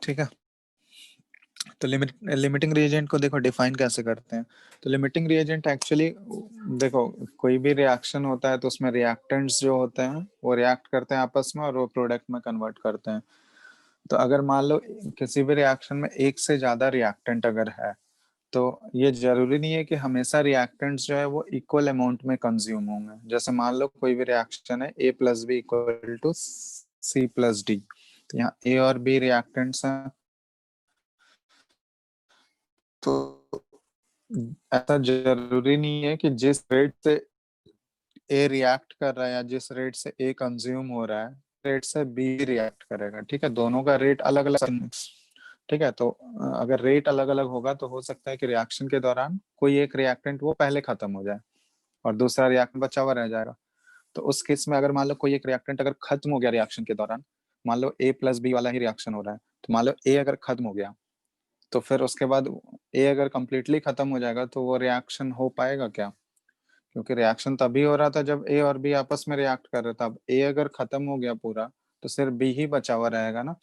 ठीक है। तो लिमिटिंग रिएजेंट को देखो डिफाइन कैसे करते हैं। तो लिमिटिंग रिएजेंट एक्चुअली देखो, कोई भी रिएक्शन होता है तो उसमें रिएक्टेंट्स जो होते हैं वो रिएक्ट करते हैं आपस में और वो प्रोडक्ट में कन्वर्ट करते हैं। तो अगर मान लो किसी भी रिएक्शन में एक से ज्यादा रिएक्टेंट अगर है, तो ये जरूरी नहीं है कि हमेशा रिएक्टेंट्स जो है वो इक्वल अमाउंट में कंज्यूम होंगे। जैसे मान लो कोई भी रिएक्शन है A+B = C+D, तो यहाँ ए और बी रिएक्टेंट्स हैं, तो ऐसा जरूरी नहीं है कि जिस रेट से ए रिएक्ट कर रहा है या जिस रेट से ए कंज्यूम हो रहा है रेट से बी रिएक्ट करेगा। ठीक है, दोनों का रेट अलग अलग। ठीक है, तो अगर रेट अलग अलग होगा तो हो सकता है कि रिएक्शन के दौरान कोई एक रिएक्टेंट वो पहले खत्म हो जाए और दूसरा रिएक्टेंट बचा हुआ रह जाएगा। तो उस केस में अगर मान लो कोई एक रिएक्टेंट अगर खत्म हो गया रिएक्शन के दौरान, मान लो A+B वाला ही रिएक्शन हो रहा है, तो मान लो ए अगर खत्म हो गया तो फिर उसके बाद ए अगर कंप्लीटली खत्म हो जाएगा तो वो रिएक्शन हो पाएगा क्या? क्योंकि रिएक्शन तभी हो रहा था जब ए और बी आपस में रिएक्ट कर रहे था। अब ए अगर खत्म हो गया पूरा तो सिर्फ बी ही बचा हुआ रहेगा ना,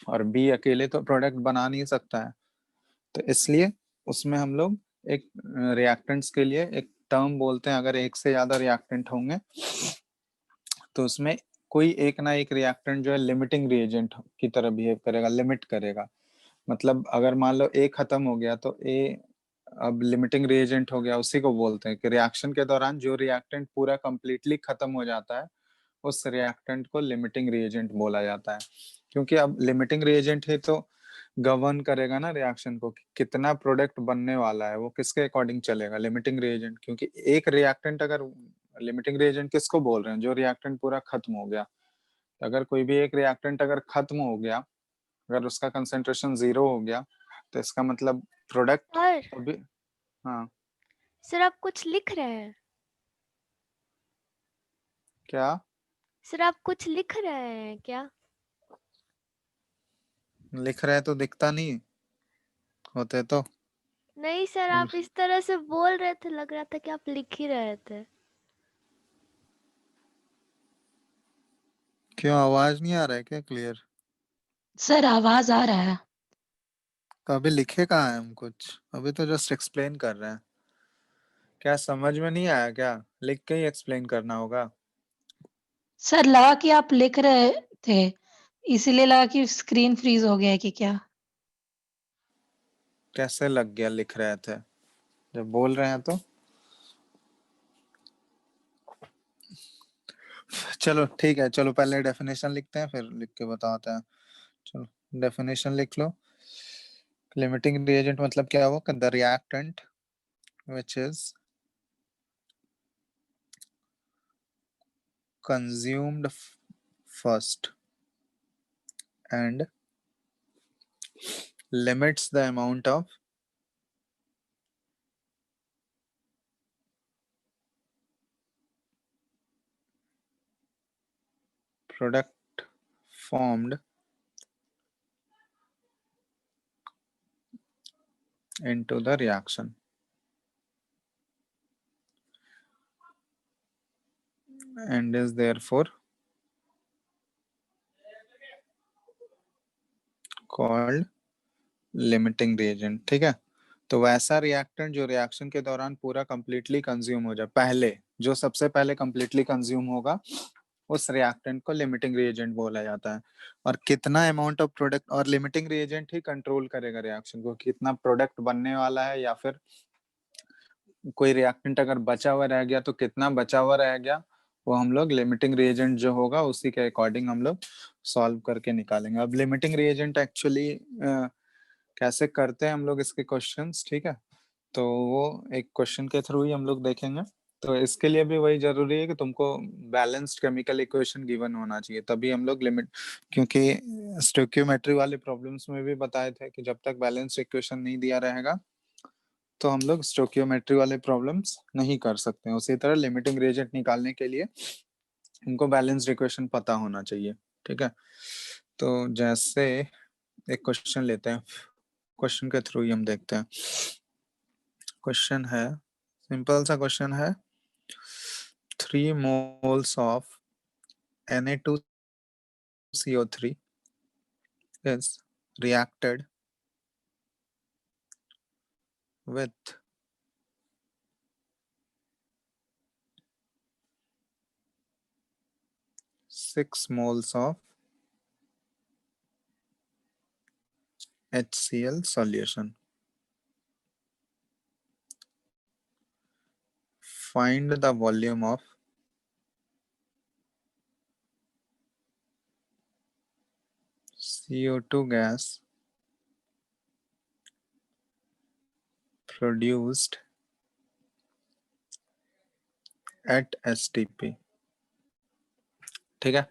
और बी अकेले तो प्रोडक्ट बना नहीं सकता है। तो इसलिए उसमें हम लोग एक रिएक्टेंट्स के लिए एक टर्म बोलते हैं, अगर एक से ज्यादा रिएक्टेंट होंगे तो उसमें कोई एक ना एक रिएक्टेंट जो है लिमिटिंग रिएजेंट की तरह बिहेव करेगा, लिमिट करेगा। मतलब अगर मान लो ए खत्म हो गया तो ए अब लिमिटिंग रिएजेंट हो गया। उसी को बोलते हैं कि रिएक्शन के दौरान जो रिएक्टेंट पूरा कंप्लीटली खत्म हो जाता है उस रिएक्टेंट को लिमिटिंग रिएजेंट बोला जाता है। क्योंकि अब लिमिटिंग रिएजेंट है तो गवर्न करेगा ना रिएक्शन को कि कितना प्रोडक्ट बनने वाला है, वो किसके अकॉर्डिंग चलेगा, लिमिटिंग रिएजेंट। क्योंकि एक रिएक्टेंट अगर लिमिटिंग रिएजेंट किसको बोल रहे हैं, जो रिएक्टेंट पूरा खत्म हो गया। अगर कोई भी एक रिएक्टेंट अगर खत्म हो गया, अगर उसका कंसेंट्रेशन 0 हो गया, तो इसका मतलब प्रोडक्ट सर अभी। हाँ सर आप कुछ लिख रहे हैं? क्या सर आप कुछ लिख रहे हैं क्या? लिख रहे हैं तो दिखता नहीं होते तो। नहीं सर, आप इस तरह से बोल रहे थे, लग रहा था कि आप लिख ही रहे थे। क्यों, आवाज नहीं आ रहा है क्या क्लियर? सर आवाज आ रहा है। तो अभी लिखे कहाँ है हम कुछ, अभी तो जस्ट एक्सप्लेन कर रहे हैं। क्या समझ में नहीं आया क्या? लिख के ही एक्सप्लेन करना होगा। सर लगा कि आप लिख रहे थे, इसीलिए लगा कि स्क्रीन फ्रीज हो गया है कि क्या। कैसे लग गया लिख रहे थे जब बोल रहे हैं तो? चलो ठीक है, चलो पहले डेफिनेशन लिखते हैं फिर लिख के बताते हैं। चलो डेफिनेशन लिख लो। लिमिटिंग रिएजेंट मतलब क्या हुआ? The reactant which is consumed first and limits the amount of product formed into the reaction and is therefore called limiting reagent। ठीक है, तो वैसा रिएक्टेंट जो रिएक्शन के दौरान पूरा कंप्लीटली कंज्यूम हो जाए, पहले जो सबसे पहले कंप्लीटली कंज्यूम होगा उस रिएक्टेंट को लिमिटिंग रिएजेंट बोला जाता है। और कितना अमाउंट ऑफ प्रोडक्ट, और लिमिटिंग रिएजेंट ही कंट्रोल करेगा रिएक्शन को, कितना प्रोडक्ट बनने वाला है, या फिर कोई रिएक्टेंट अगर बचा हुआ रह गया तो कितना बचा हुआ रह गया, वो हम लोग लिमिटिंग रिएजेंट जो होगा उसी के अकॉर्डिंग हम लोग सॉल्व करके निकालेंगे। अब लिमिटिंग रिएजेंट एक्चुअली कैसे करते हैं हम लोग इसके क्वेश्चंस, ठीक है, तो वो एक क्वेश्चन के थ्रू ही हम लोग देखेंगे। तो इसके लिए भी वही जरूरी है कि तुमको बैलेंस्ड केमिकल इक्वेशन गिवन होना चाहिए, तभी हम लोग लिमिट। क्योंकि स्टोइकियोमेट्री वाले प्रॉब्लम्स में भी बताए थे कि जब तक बैलेंस्ड इक्वेशन नहीं दिया रहेगा तो हम लोग स्टोइकियोमेट्री वाले प्रॉब्लम्स नहीं कर सकते हैं। उसी तरह लिमिटिंग रिएजेंट निकालने के लिए हमको बैलेंस्ड इक्वेशन पता होना चाहिए। ठीक है, तो जैसे एक क्वेश्चन लेते हैं, क्वेश्चन के थ्रू ही हम देखते हैं। क्वेश्चन है, सिंपल सा क्वेश्चन है, 3 moles of Na2CO3 is reacted with 6 moles of HCl solution. Find the volume of CO2 gas produced at STP. ठीक है,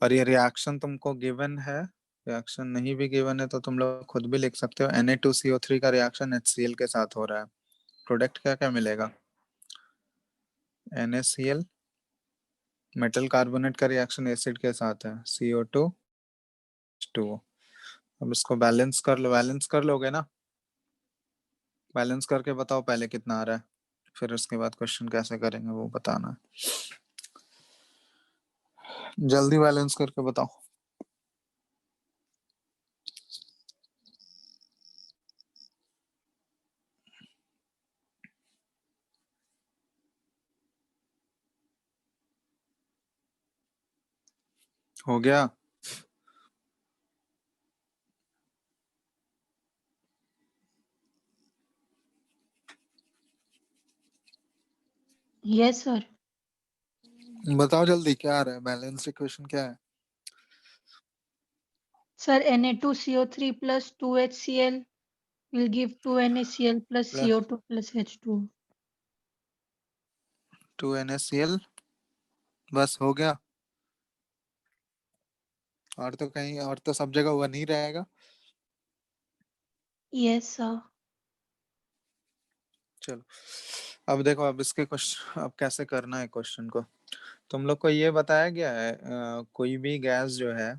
और ये रिएक्शन तुमको गिवन है, रिएक्शन नहीं भी गिवन है तो तुम लोग खुद भी लिख सकते हो। Na2CO3 का रिएक्शन HCl के साथ हो रहा है, प्रोडक्ट क्या क्या मिलेगा? NaCl, मेटल कार्बोनेट का रिएक्शन एसिड के साथ है, CO2 H2O। अब इसको बैलेंस कर लो, बैलेंस कर लोगे ना? बैलेंस करके बताओ पहले कितना आ रहा है, फिर उसके बाद क्वेश्चन कैसे करेंगे वो बताना है। जल्दी बैलेंस करके बताओ। हो गया? Yes sir. बताओ जल्दी क्या आ रहा है, बैलेंस इक्वेशन क्या है? Sir Na2CO3 plus 2HCl will give 2NaCl plus plus CO2 plus H2O। 2NaCl, बस हो गया? और तो कहीं और तो सब जगह वन ही रहेगा। Yes sir. चलो अब देखो, अब इसके क्वेश्चन अब कैसे करना है क्वेश्चन को। तुम लोग को ये बताया गया है कोई भी गैस जो है,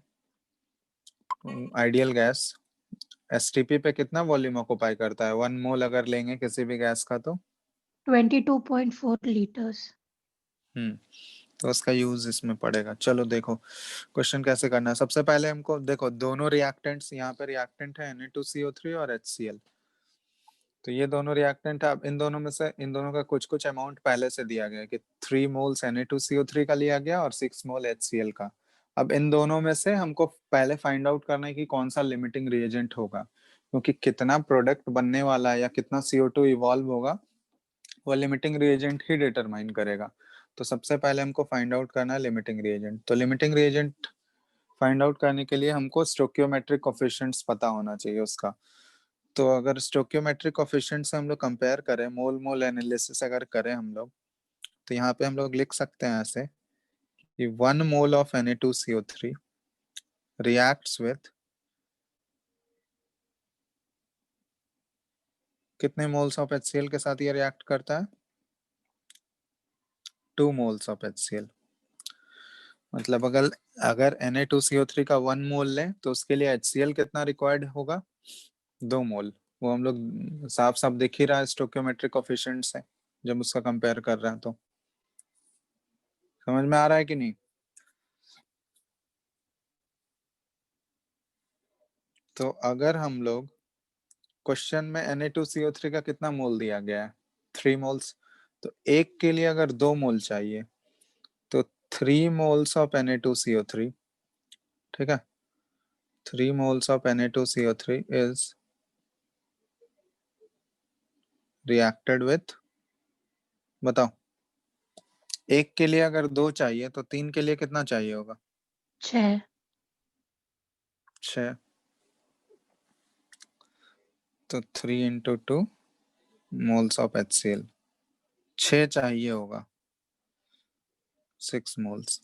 आइडियल गैस एसटीपी पे कितना वॉल्यूम ऑक्युपाई करता है? 1 मोल अगर लेंगे किसी भी गैस का तो 22.4 liters। तो उसका यूज इसमें पड़ेगा। चलो देखो क्वेश्चन कैसे करना है। सबसे पहले हमको देखो दोनों रिएक्टेंट्स, यहाँ पे रिएक्टेंट है Na2CO3 और HCl, तो ये दोनों रिएक्टेंट है। अब इन दोनों में से इन दोनों का कुछ कुछ अमाउंट पहले से दिया गया है कि 3 मोल्स Na2CO3 का लिया गया और 6 मोल HCl का। अब इन दोनों में से हमको पहले फाइंड आउट करना है कि कौन सा लिमिटिंग रिएजेंट होगा, क्योंकि कितना प्रोडक्ट बनने वाला है या कितना CO2 इवॉल्व होगा वो लिमिटिंग रिएजेंट ही डिटरमाइन करेगा। तो सबसे पहले हमको फाइंड आउट करना है लिमिटिंग रिएजेंट। तो लिमिटिंग रिएजेंट फाइंड आउट करने के लिए हमको स्टोइकियोमेट्रिक कोफिशिएंट्स पता होना चाहिए उसका। तो अगर स्टोइकियोमेट्रिक कोफिशिएंट से हम लोग कंपेयर करें, मोल मोल एनालिसिस अगर करें हम लोग, तो यहाँ पे हम लोग लिख सकते हैं ऐसे कि 1 mole of Na2CO3 reacts with कितने मोल्स ऑफ HCl के साथ ये रिएक्ट करता है? 2 मोल्स ऑफ HCl। मतलब अगर अगर Na2CO3 का 1 मोल लें तो उसके लिए HCl कितना रिक्वायर्ड होगा? 2 मोल। वो हम लोग साफ साफ दिख ही रहा है स्टोइकियोमेट्रिक कोफिशिएंट से जब उसका कंपेयर कर रहे हैं। तो समझ में आ रहा है कि नहीं? तो अगर हम लोग क्वेश्चन में Na2CO3 का कितना मोल दिया गया है? 3 मोल्स। तो एक के लिए अगर 2 मोल चाहिए तो 3 मोल्स ऑफ Na2CO3, ठीक है, 3 moles of Na2CO3 is reacted with, बताओ एक के लिए अगर 2 चाहिए तो 3 के लिए कितना चाहिए होगा? 6। 6। तो 3 into 2 moles of HCl, 6 चाहिए होगा, 6 moles।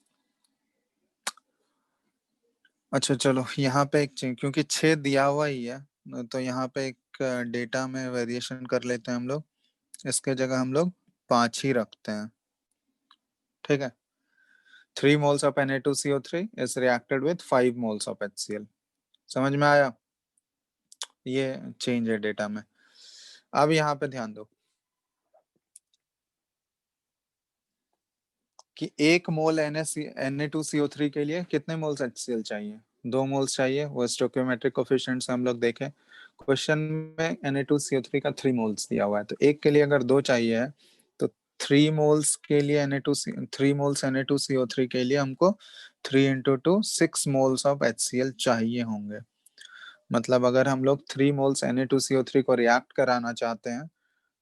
अच्छा चलो यहाँ पे एक क्योंकि 6 दिया हुआ ही है तो यहाँ पे एक डेटा में वेरिएशन कर लेते हैं हम लोग। इसके जगह हम लोग 5 ही रखते हैं, ठीक है। 3 moles of Na2CO3 is reacted with 5 moles of HCl। समझ में आया? ये चेंज है डेटा में। अब यहाँ पे ध्यान दो कि 1 मोल Na2CO3 के लिए कितने मोल्स HCl चाहिए? 2 मोल्स चाहिए, वो स्टोइकियोमेट्रिक कोफिशिएंट से हम लोग देखें। क्वेश्चन में Na2CO3 का 3 मोल्स दिया हुआ है, तो एक के लिए अगर 2 चाहिए है तो 3 मोल्स के लिए 3 मोल्स Na2CO3 के लिए हमको 3 into 2 6 मोल्स ऑफ HCl चाहिए होंगे। मतलब अगर हम लोग 3 मोल्स Na2CO3 को रिएक्ट कराना चाहते हैं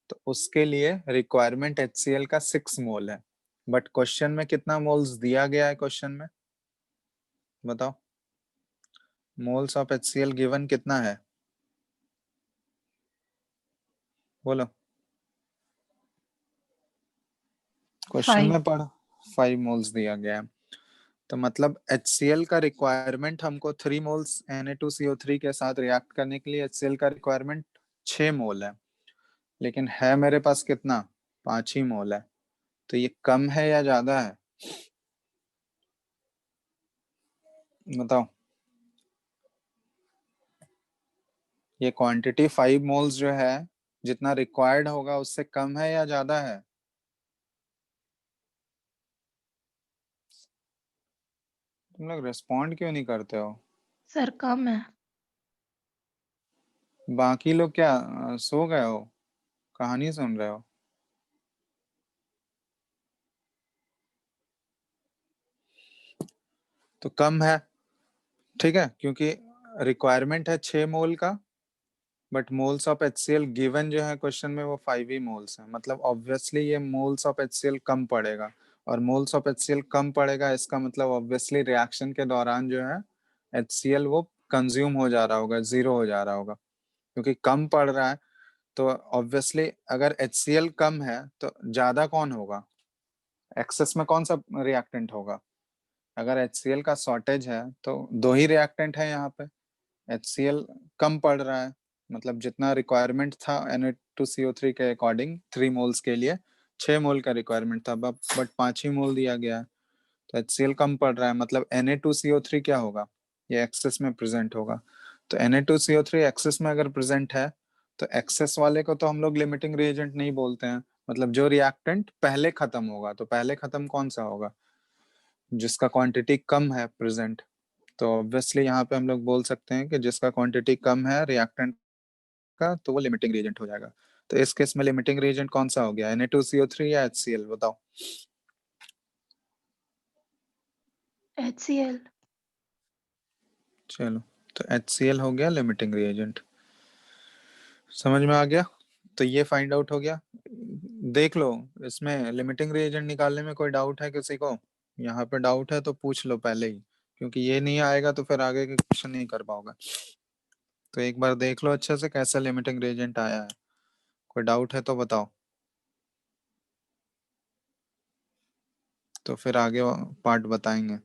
तो उसके लिए रिक्वायरमेंट HCl का 6 मोल है, बट क्वेश्चन में कितना मोल्स दिया गया है? क्वेश्चन में बताओ, मोल्स ऑफ HCl गिवन कितना है, बोलो। क्वेश्चन 5। में पढ़ 5 मोल्स दिया गया है, तो मतलब HCl का रिक्वायरमेंट हमको 3 मोल्स Na2CO3 के साथ रिएक्ट करने के लिए HCl का रिक्वायरमेंट 6 मोल है, लेकिन है मेरे पास कितना, 5 ही मोल है। तो ये कम है या ज्यादा है, बताओ। ये क्वांटिटी 5 मोल्स जो है, जितना रिक्वायर्ड होगा उससे कम है या ज्यादा है? तुम लोग रिस्पॉन्ड क्यों नहीं करते हो? सर कम है। बाकी लोग क्या सो गए हो, कहानी सुन रहे हो? तो कम है, ठीक है, क्योंकि रिक्वायरमेंट है 6 मोल का, but moles of HCl given जो है क्वेश्चन में वो 5 ही मोल्स है, मतलब ऑब्वियसली ये मोल्स ऑफ HCl कम पड़ेगा, और मोल्स ऑफ HCl कम पड़ेगा इसका मतलब ऑब्वियसली रिएक्शन के दौरान जो है HCl वो कंज्यूम हो जा रहा होगा, जीरो हो जा रहा होगा, क्योंकि कम पड़ रहा है। तो ऑब्वियसली अगर HCl कम है तो ज्यादा कौन होगा, एक्सेस में कौन सा रिएक्टेंट होगा? अगर HCl का शॉर्टेज है तो 2 ही रिएक्टेंट है यहाँ पे, HCl कम पड़ रहा है, मतलब जितना रिक्वायरमेंट था Na2CO3 के अकॉर्डिंग 3 मोल्स के लिए 6 मोल का रिक्वायरमेंट था, बट 5 ही मोल दिया गया है, तो HCl कम पड़ रहा है, मतलब Na2CO3 क्या होगा, ये एक्सेस में प्रेजेंट होगा। तो Na2CO3 एक्सेस में अगर प्रेजेंट है तो एक्सेस वाले को तो हम लोग लिमिटिंग रिएजेंट नहीं बोलते हैं, मतलब जो रिएक्टेंट पहले खत्म होगा, तो पहले खत्म कौन सा होगा, जिसका क्वांटिटी कम है प्रेजेंट। तो ऑब्वियसली यहाँ पे हम लोग बोल सकते हैं कि जिसका क्वांटिटी कम है रिएक्टेंट का तो वो लिमिटिंग रिएजेंट हो जाएगा। तो इस केस में लिमिटिंग रिएजेंट कौन सा हो गया, Na2CO3 या HCl, बताओ। HCl। चलो, तो HCl हो गया लिमिटिंग रिएजेंट, समझ में आ गया। तो ये फाइंड आउट हो गया। देख लो, इसमें लिमिटिंग रिएजेंट निकालने में कोई डाउट है किसी को? यहाँ पे डाउट है तो पूछ लो पहले ही, क्योंकि ये नहीं आएगा तो फिर आगे के क्वेश्चन नहीं कर पाओगे। तो एक बार देख लो अच्छे से कैसा लिमिटिंग रिएजेंट आया है, कोई डाउट है तो बताओ, तो फिर आगे पार्ट बताएंगे।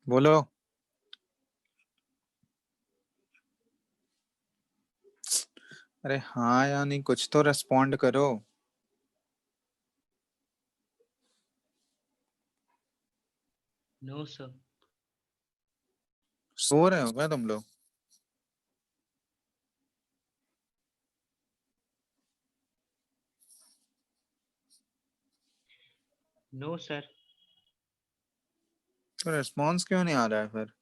बोलो। अरे हाँ या नहीं, कुछ तो रेस्पॉन्ड करो। No sir. सो रहे हो क्या तुम लोग? No sir. तो रेस्पॉन्स क्यों नहीं आ रहा है फिर?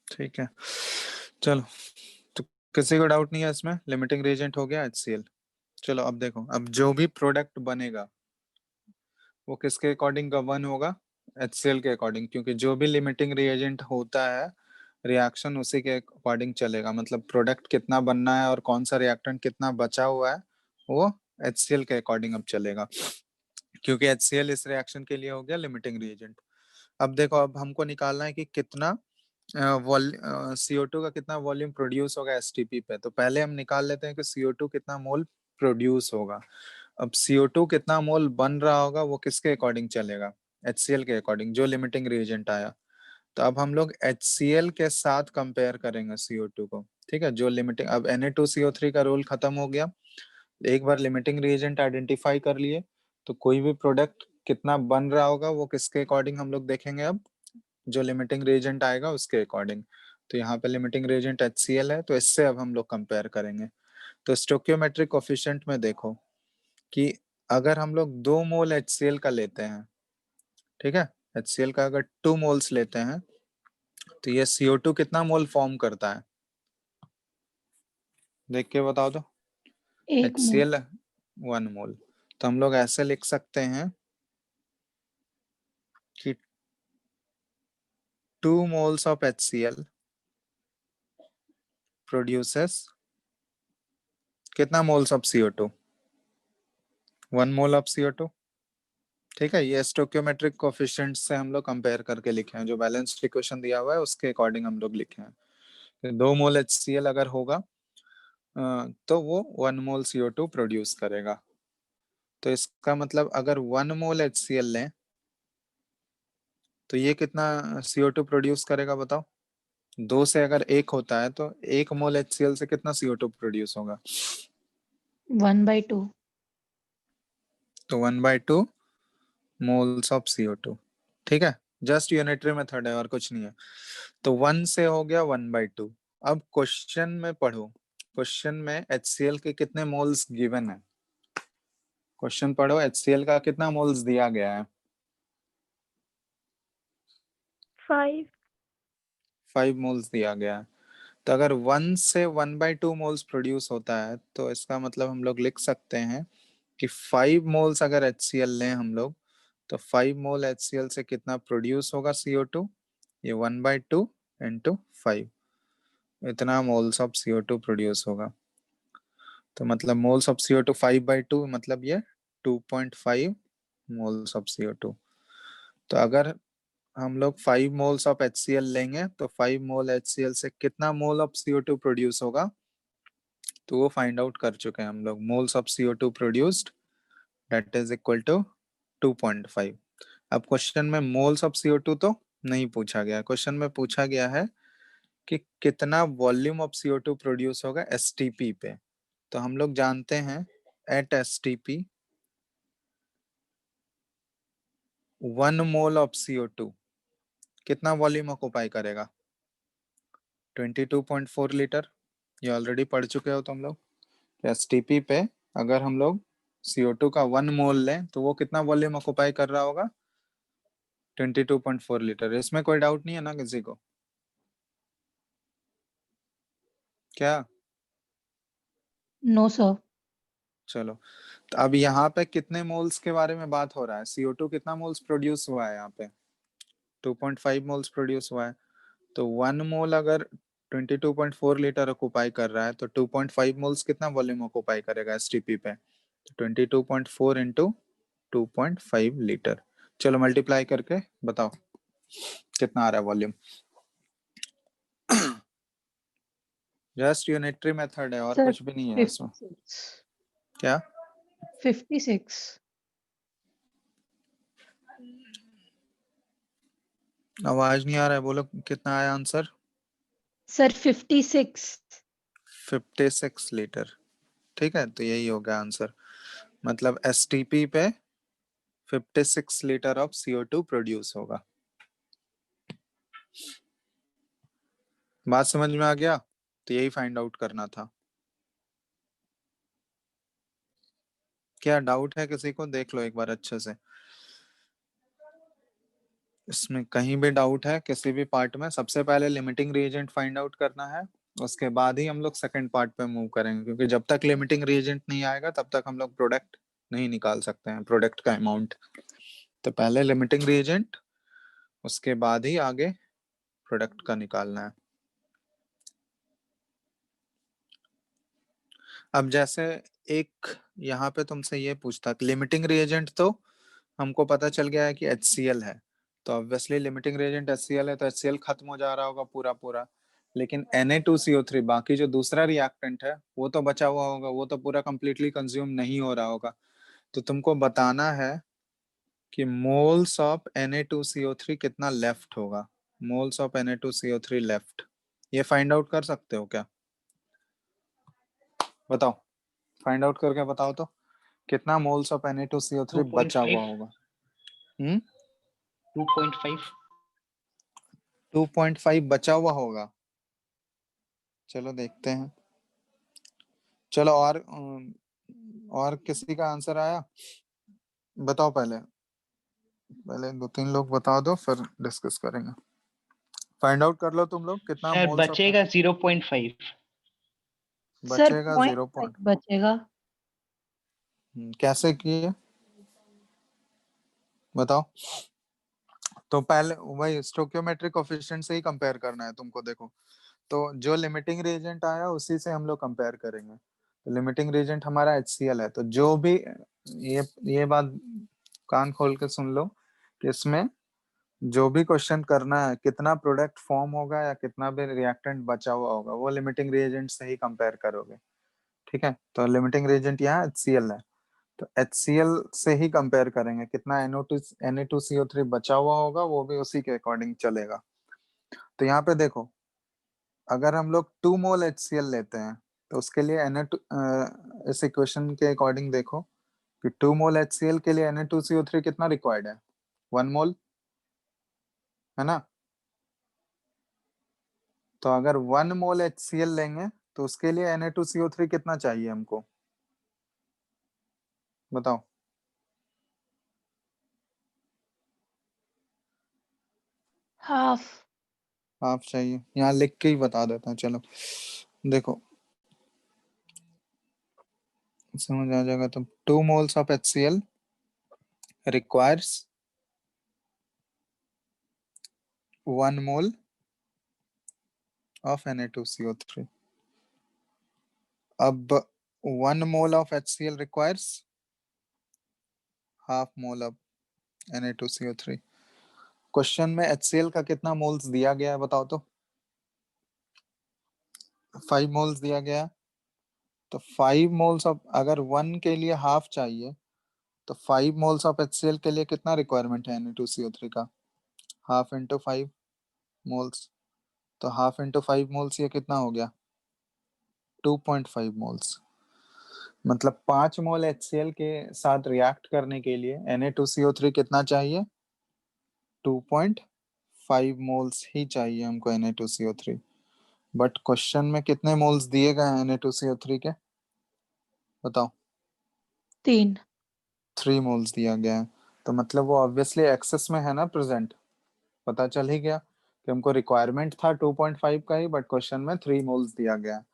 ठीक है, चलो, तो किसी को डाउट नहीं है इसमें, लिमिटिंग रिएजेंट हो गया HCl। चलो अब देखो, अब जो भी प्रोडक्ट बनेगा वो किसके अकॉर्डिंग गवर्न होगा, HCl के अकॉर्डिंग, क्योंकि जो भी लिमिटिंग रिएजेंट होता है रिएक्शन उसी के अकॉर्डिंग चलेगा, मतलब प्रोडक्ट कितना बनना है और कौन सा रिएक्टेंट कितना बचा हुआ है वो HCl के अकॉर्डिंग अब चलेगा, क्योंकि HCl इस रिएक्शन के लिए हो गया लिमिटिंग रिएजेंट। अब देखो, अब हमको निकालना है कि कितना CO2 का कितना वॉल्यूम प्रोड्यूस होगा STP पे, तो पहले हम निकाल लेते हैं कि CO2 कितना मोल प्रोड्यूस होगा। अब CO2 कितना मोल बन रहा होगा वो किसके अकॉर्डिंग चलेगा, HCl के अकॉर्डिंग, जो लिमिटिंग रिएजेंट आया। तो अब हम लोग HCl के साथ कंपेयर करेंगे CO2 को, ठीक है, जो लिमिटिंग, अब Na2CO3 का रोल खत्म हो गया, एक बार लिमिटिंग रिएजेंट आइडेंटिफाई कर लिए तो कोई भी प्रोडक्ट कितना बन रहा होगा वो किसके अकॉर्डिंग हम लोग देखेंगे, अब जो लिमिटिंग रिएजेंट आएगा उसके अकॉर्डिंग। तो यहाँ पे लिमिटिंग रिएजेंट HCl है, तो इससे अब हम लोग कंपेयर करेंगे। तो स्टोइकियोमेट्रिक कोफिशिएंट में देखो कि अगर हम लोग 2 मोल HCl का लेते हैं, ठीक है, HCl का अगर 2 मोल्स लेते हैं तो ये CO2 कितना मोल फॉर्म करता है, देख के बताओ तो। 1 मोल। HCl 1 मोल, तो हम लोग ऐसे लिख सकते हैं कि 2 moles of HCl produces कितना moles of CO2, 1 mole of CO2, ठीक है। ये स्टोइकियोमेट्रिक कोफिशिएंट से हम लोग कंपेयर करके लिखे हैं, जो बैलेंस्ड इक्वेशन दिया हुआ है उसके अकॉर्डिंग हम लोग लिखे हैं। 2 मोल HCl अगर होगा तो वो 1 मोल CO2 प्रोड्यूस करेगा। तो इसका मतलब अगर 1 मोल HCl लें तो ये कितना CO2 प्रोड्यूस करेगा बताओ। 2 से अगर 1 होता है तो 1 मोल HCl से कितना CO2 प्रोड्यूस होगा, 1/2। तो 1/2 मोल्स ऑफ CO2, ठीक है। जस्ट यूनिटरी मेथड है और कुछ नहीं है। तो 1 से हो गया 1/2। अब क्वेश्चन में पढ़ो, क्वेश्चन में HCl के कितने मोल्स गिवन है, क्वेश्चन पढ़ो, HCl का कितना मोल्स दिया गया है, 5। 5 मोल्स दिया गया है। तो अगर 1 से 1/2 मोल्स प्रोड्यूस होता है तो इसका मतलब हम लोग लिख सकते हैं कि 5 मोल्स अगर HCl लें हम लोग तो 5 मोल HCl से कितना प्रोड्यूस होगा CO2, ये 1/2 इंटू 5, इतना मोल्स ऑफ CO2 प्रोड्यूस होगा। तो मतलब मोल्स ऑफ CO2 5/2 मतलब ये 2.5 मोल्स ऑफ CO2। तो अगर हम लोग 5 मोल्स ऑफ HCl लेंगे तो 5 मोल HCl से कितना मोल ऑफ CO2 प्रोड्यूस होगा, तो वो फाइंड आउट कर चुके हैं हम लोग। Moles of CO2 produced that is equal to 2.5। अब क्वेश्चन में मोल्स ऑफ CO2 तो नहीं पूछा गया, क्वेश्चन में पूछा गया है कि कितना वॉल्यूम ऑफ CO2 प्रोड्यूस होगा STP पे। तो हम लोग जानते हैं eight STP 1 mole of CO2 कितना वॉल्यूम ऑक्युपाई करेगा, 22.4 लीटर। ये ऑलरेडी पढ़ चुके हो तुम लोग। STP पे अगर हम लोग CO2 का 1 मोल लें तो वो कितना वॉल्यूम ऑक्युपाई कर रहा होगा, 22.4 लीटर। इसमें कोई डाउट नहीं है ना किसी को, क्या? No sir. चलो, तो अब यहाँ पे कितने मोल्स के बारे में बात हो रहा है, CO2 कितना मोल्स प्रोड्यूस हुआ है यहाँ पे, 2.5 मोल्स प्रोड्यूस हुआ है। तो 1 मोल अगर 22.4 लीटर ऑक्युपाई कर रहा है तो 2.5 मोल्स कितना वॉल्यूम ऑक्युपाई करेगा STP पे, तो 22.4 इंटू 2.5 लीटर। चलो मल्टीप्लाई करके बताओ कितना आ रहा है वॉल्यूम। जस्ट यूनिटरी मेथड है और सर कुछ भी नहीं है इसमें। 56। क्या 56। आवाज नहीं आ रहा है, बोलो कितना आया आंसर। सर 56। 56 लीटर, ठीक है, तो यही होगा आंसर। मतलब STP पे 56 लीटर ऑफ CO2 प्रोड्यूस होगा। बात समझ में आ गया, तो यही फाइंड आउट करना था। क्या डाउट है किसी को, देख लो एक बार अच्छे से, इसमें कहीं भी डाउट है किसी भी पार्ट में। सबसे पहले लिमिटिंग रिएजेंट फाइंड आउट करना है, उसके बाद ही हम लोग सेकंड पार्ट पे मूव करेंगे, क्योंकि जब तक लिमिटिंग रिएजेंट नहीं आएगा तब तक हम लोग प्रोडक्ट नहीं निकाल सकते हैं, प्रोडक्ट का अमाउंट। तो पहले लिमिटिंग रिएजेंट, उसके बाद ही आगे प्रोडक्ट का निकालना है। अब जैसे एक यहाँ पे तुमसे ये पूछता, लिमिटिंग रिएजेंट तो हमको पता चल गया है कि HCl है, तो ऑब्वियसली लिमिटिंग रिएजेंट HCl है तो HCl खत्म हो जा रहा होगा पूरा पूरा, लेकिन Na2CO3 बाकी जो दूसरा रिएक्टेंट है वो तो बचा हुआ होगा, वो तो पूरा कंप्लीटली कंज्यूम नहीं हो रहा होगा। तो तुमको बताना है कि मोल्स ऑफ Na2CO3 कितना लेफ्ट होगा, मोल्स ऑफ Na2CO3 लेफ्ट, ये फाइंड आउट कर सकते हो क्या, बताओ, फाइंड आउट करके बताओ तो कितना मोल्स ऑफ Na2CO3 बचा 2.5। हुआ होगा। 2.5। 2.5 बचा हुआ होगा, चलो देखते हैं। चलो और किसी का आंसर आया? बताओ पहले 2-3 लोग बता दो, फिर डिस्कस करेंगे। फाइंड आउट कर लो तुम लोग कितना सर मोल्स ऑफ बचेगा 0.5। सर बचेगा 0 0.5 बचेगा। कैसे किए बताओ। तो पहले वही स्टोइकियोमेट्रिक कोएफिशिएंट से ही कंपेयर करना है तुमको। देखो, तो जो लिमिटिंग रिएजेंट आया उसी से हम लोग कंपेयर करेंगे। तो लिमिटिंग रिएजेंट हमारा HCl है, तो जो भी ये बात कान खोल के सुन लो कि इसमें जो भी क्वेश्चन करना है, कितना प्रोडक्ट फॉर्म होगा या कितना भी रिएक्टेंट बचा हुआ होगा, वो लिमिटिंग रिएजेंट से ही कंपेयर करोगे। ठीक है, तो लिमिटिंग रिएजेंट यहाँ HCl है, तो HCl से ही कंपेयर करेंगे। कितना Na2CO3 बचा हुआ होगा वो भी उसी के अकॉर्डिंग चलेगा। तो यहाँ पे देखो, अगर हम लोग 2 मोल HCl लेते हैं तो उसके लिए इस इक्वेशन के अकॉर्डिंग देखो कि 2 मोल HCl के लिए Na2CO3 कितना रिक्वायर्ड है? 1 मोल, है ना? तो अगर 1 मोल HCl लेंगे तो उसके लिए Na2CO3 कितना चाहिए हमको? बताओ। हाफ। हाफ चाहिए, यहाँ लिख के ही बता देता हूँ। चलो देखो, समझ आ जाएगा। तो 2 moles of HCl requires 1 mole of Na2CO3. अब 1 mole of HCl requires half mole of Na2CO3। Question में HCl का कितना मोल्स दिया गया है बताओ तो? 5 मोल्स दिया गया है। तो 5 मोल्स ऑफ, अगर 1 के लिए हाफ चाहिए तो 5 मोल्स ऑफ HCl के लिए कितना रिक्वायरमेंट है Na2CO3 का? Half into 5 moles. तो हाफ इंटू 5 मोल्स ये कितना हो गया? 2.5 मोल्स। मतलब 5 मोल HCl के साथ रिएक्ट करने के लिए Na2CO3 कितना चाहिए? 2.5 मोल्स ही चाहिए हमको Na2CO3। बट क्वेश्चन में कितने मोल्स दिए गए हैं Na2CO3 के बताओ? 3। 3 मोल्स दिया गया है। तो मतलब वो ऑब्वियसली एक्सेस में है ना, प्रेजेंट। पता चल ही गया कि हमको रिक्वायरमेंट था 2.5 का ही, बट क्वेश्चन में 3 मोल्स दिया गया है।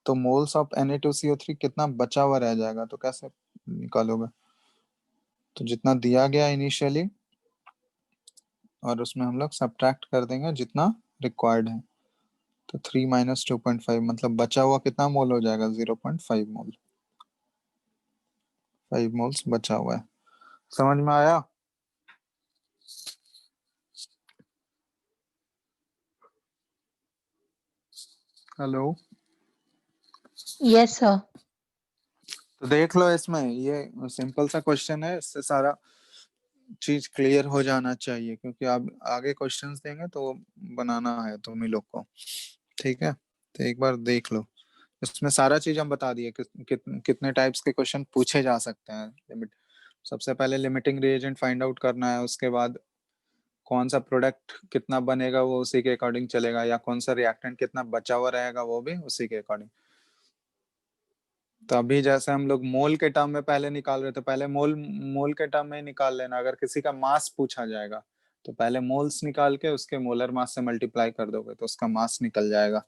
तो मोल्स ऑफ Na2CO3 कितना बचा हुआ रह जाएगा, तो कैसे निकालोगे? तो जितना दिया गया इनिशियली, और उसमें हम लोग सब्ट्रैक्ट कर देंगे जितना रिक्वायर्ड है। तो 3 माइनस 2.5 मतलब बचा हुआ कितना मोल हो जाएगा? 0.5 मोल। 5 मोल्स बचा हुआ है। समझ में आया? हेलो। Yes sir. तो देख लो, इसमें ये सिंपल सा क्वेश्चन है, इससे सारा चीज क्लियर हो जाना चाहिए, क्योंकि आप आगे क्वेश्चंस देंगे तो बनाना है तुम ही लोग को। ठीक है, तो एक बार देख लो, इसमें सारा चीज हम बता दिए कितने टाइप्स के क्वेश्चन पूछे जा सकते हैं। सबसे पहले लिमिटिंग रिएजेंट फाइंड आउट करना है, उसके बाद कौन सा प्रोडक्ट कितना बनेगा वो उसी के अकॉर्डिंग चलेगा, या कौन सा रिएक्टेंट कितना बचा हुआ रहेगा वो भी उसी के अकॉर्डिंग। तो अभी जैसे हम लोग मोल के टर्म में पहले निकाल रहे थे, पहले मोल मोल के टर्म में ही निकाल लेना। अगर किसी का मास पूछा जाएगा तो पहले मोल्स निकाल के उसके मोलर मास से मल्टीप्लाई कर दोगे तो उसका मास निकल जाएगा।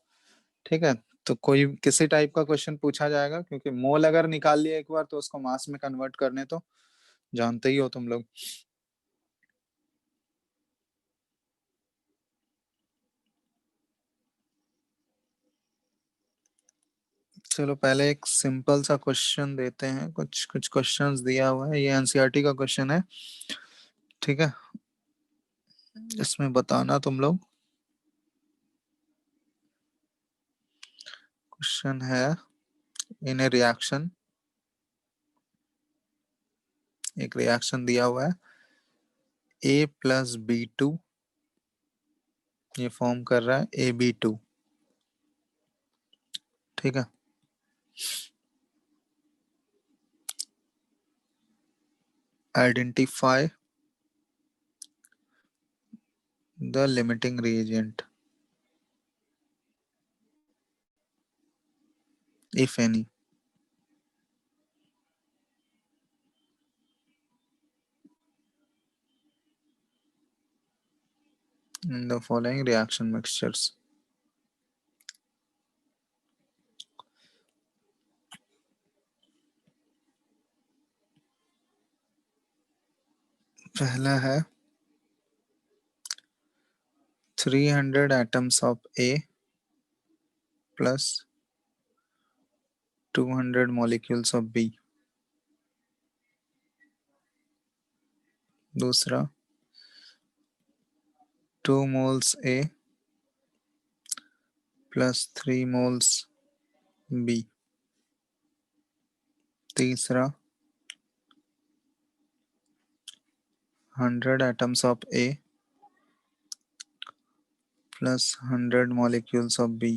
ठीक है, तो कोई किसी टाइप का क्वेश्चन पूछा जाएगा, क्योंकि मोल अगर निकाल लिया एक बार तो उसको मास में कन्वर्ट करने तो जानते ही हो तुम लोग। चलो पहले एक सिंपल सा क्वेश्चन देते हैं। कुछ कुछ क्वेश्चंस दिया हुआ है, ये एनसीईआरटी का क्वेश्चन है। ठीक है, इसमें बताना तुम लोग। क्वेश्चन है, इन ए रिएक्शन, एक रिएक्शन दिया हुआ है A+B2, ये फॉर्म कर रहा है AB2। ठीक है, identify the limiting reagent if any. in the following reaction mixtures. पहला है 300 atoms of A plus 200 molecules of B. दूसरा 2 moles A plus 3 moles B. तीसरा 100 atoms of A plus 100 molecules of B.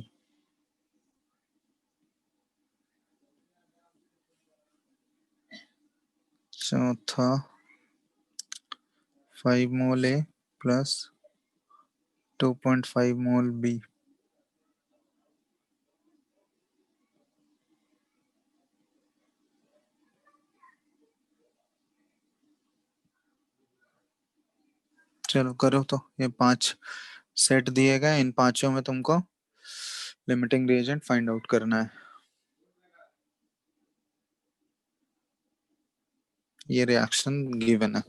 चौथा 5 mole A plus 2.5 mole B. चलो करो तो, ये 5 set दिए गए, इन पांचों में तुमको लिमिटिंग रिएजेंट फाइंड आउट करना है। ये रिएक्शन गिवन है।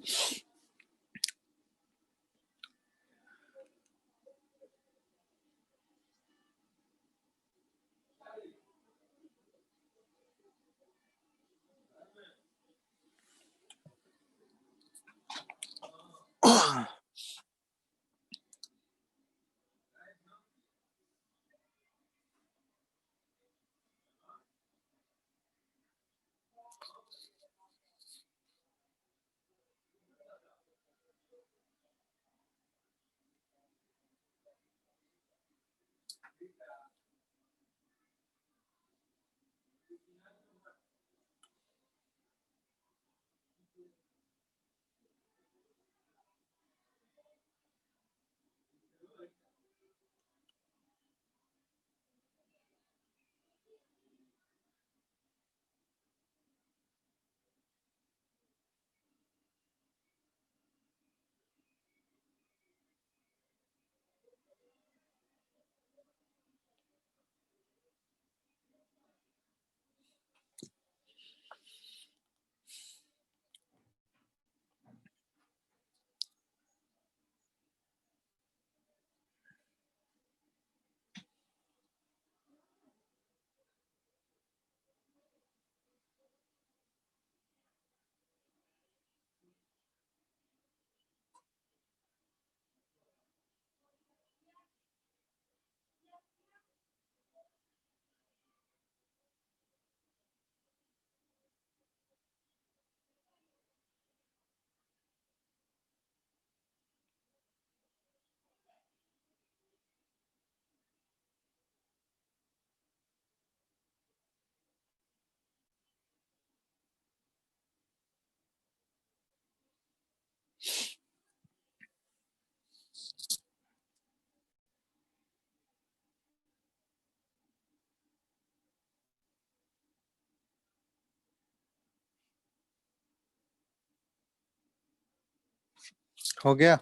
हो गया?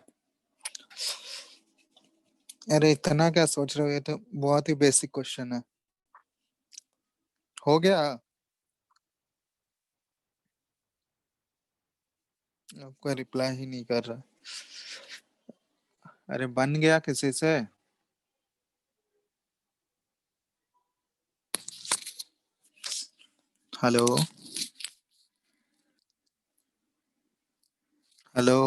अरे इतना क्या सोच रहे हो, ये तो बहुत ही बेसिक क्वेश्चन है। हो गया? आपका रिप्लाई ही नहीं कर रहा। अरे बन गया किसी से? हेलो हेलो,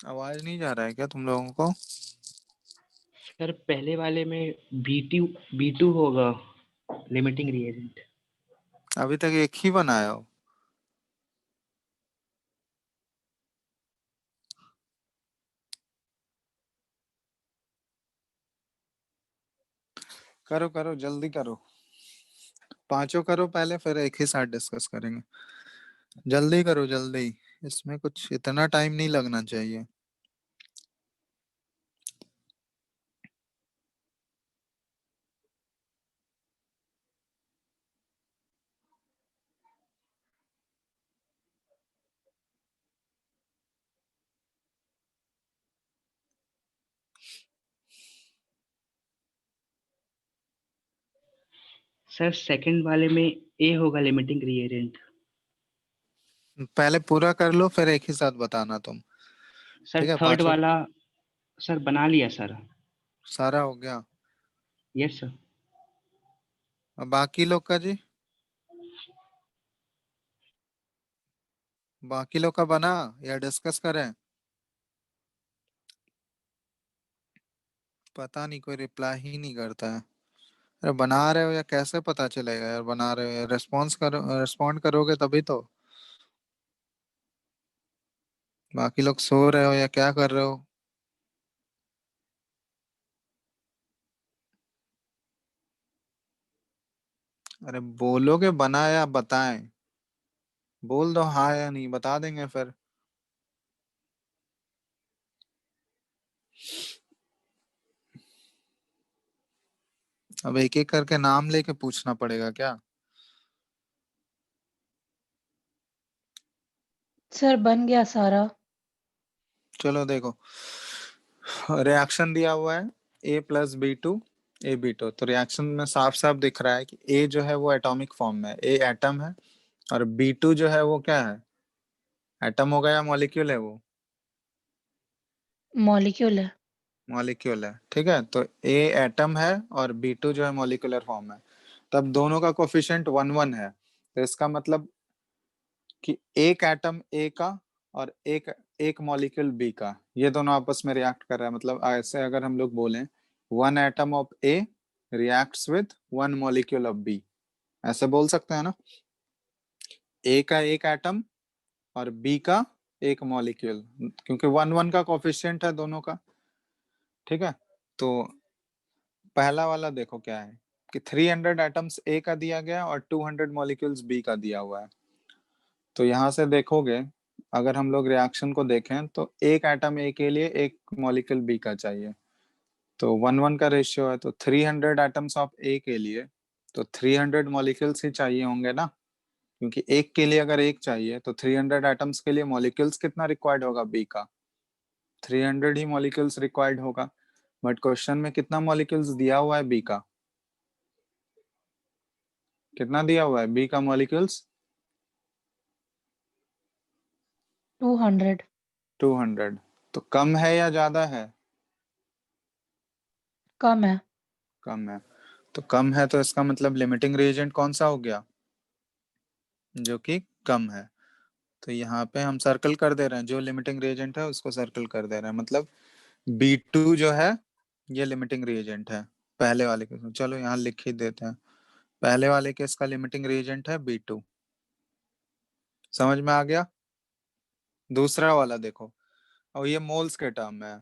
आवाज नहीं जा रहा है क्या तुम लोगों को? सर पहले वाले में B2 होगा लिमिटिंग रिएजेंट। अभी तक एक ही बनाया हो। करो करो जल्दी करो, पांचों करो पहले, फिर एक ही साथ डिस्कस करेंगे। जल्दी करो जल्दी, इसमें कुछ इतना टाइम नहीं लगना चाहिए। सर सेकंड वाले में ए होगा लिमिटिंग रिएजेंट। पहले पूरा कर लो फिर एक ही साथ बताना तुम। सर ठीक है, थर्ड पांचों वाला सर बना लिया सर। सारा हो गया। Yes sir. अब बाकी लोग का जी, बाकी लोग का बना या डिस्कस करें? पता नहीं, कोई रिप्लाई ही नहीं करता है। अरे बना रहे हो या कैसे पता चलेगा यार बना रहे हो? या रिस्पॉन्स करो, रिस्पॉन्ड करोगे तभी तो। बाकी लोग सो रहे हो या क्या कर रहे हो? अरे बोलोगे बना या बताएं? बोल दो हाँ या नहीं, बता देंगे फिर। अब एक एक करके नाम लेके पूछना पड़ेगा क्या? सर बन गया सारा। चलो देखो, रिएक्शन दिया हुआ है A+B2 AB2। तो रिएक्शन में साफ साफ दिख रहा है कि A जो है वो एटॉमिक फॉर्म में है, A एटम है, और B2 जो है वो क्या है? एटम होगा या मॉलिक्यूल है वो? मॉलिक्यूल है। मॉलिक्यूल है, ठीक है। तो A एटम है और B2 जो है मॉलिक्यूलर फॉर्म है। तब दोनों का कोफिशिएंट 1 1 है। तो इसका मतलब कि एक एटम A का और एक एक मॉलिक्यूल B का, ये दोनों आपस में रिएक्ट कर रहा है। मतलब ऐसे अगर हम लोग बोलें, 1 atom of A reacts with 1 molecule of B, ऐसे बोल सकते हैं ना? A का एक एटम और B का एक मॉलिक्यूल, क्योंकि 1 1 का कोफिशिएंट है दोनों का। ठीक है, तो पहला वाला देखो क्या है कि 300 एटम्स A का दिया गया और 200 मॉलिक्यूल्स B का दिया हुआ है। तो यहाँ से देखोगे, अगर हम लोग रिएक्शन को देखें तो एक एटम A के लिए एक मॉलिक्यूल B का चाहिए। तो 1 1 का रेशियो है, तो 300 एटम्स ऑफ A के लिए तो 300 मॉलिक्यूल्स ही चाहिए होंगे ना, क्योंकि एक के लिए अगर एक चाहिए तो 300 एटम्स के लिए मॉलिक्यूल्स कितना रिक्वायर्ड होगा B का? 300 ही मॉलिक्यूल्स रिक्वायर्ड होगा। बट क्वेश्चन में कितना मॉलिक्यूल्स दिया हुआ है B का? कितना दिया हुआ है B का मॉलिक्यूल्स? 200। 200। तो कम है या ज्यादा है? कम है। कम है। तो कम है तो इसका मतलब लिमिटिंग रिएजेंट कौन सा हो गया? जो कि कम है। तो यहाँ पे हम सर्कल कर दे रहे हैं, जो लिमिटिंग रिएजेंट है उसको सर्कल कर दे रहे हैं। मतलब B2 जो है ये लिमिटिंग रिएजेंट है पहले वाले के। चलो यहाँ लिख ही देते हैं, पहले वाले केस का लिमिटिंग रिएजेंट है B2। समझ में आ गया? दूसरा वाला देखो, और ये मोल्स के टर्म में है।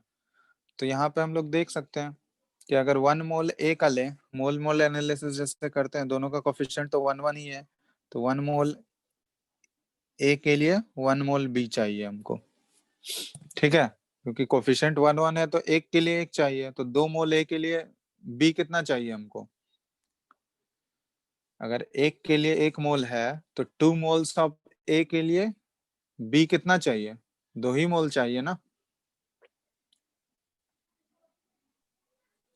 तो यहाँ पे हम लोग देख सकते हैं कि अगर 1 मोल A का लें, मोल मोल एनालिसिस जैसे करते हैं, दोनों का कोफिशिएंट तो 1 1 ही है। तो 1 मोल A के लिए 1 मोल B चाहिए हमको। ठीक है, क्योंकि कोफिशिएंट 1 1 है तो एक के लिए एक चाहिए, तो 2 मोल A के लिए B कितना चाहिए हमको? अगर एक के लिए 1 मोल है तो 2 मोल्स ऑफ A के लिए B कितना चाहिए? 2 ही मोल चाहिए ना।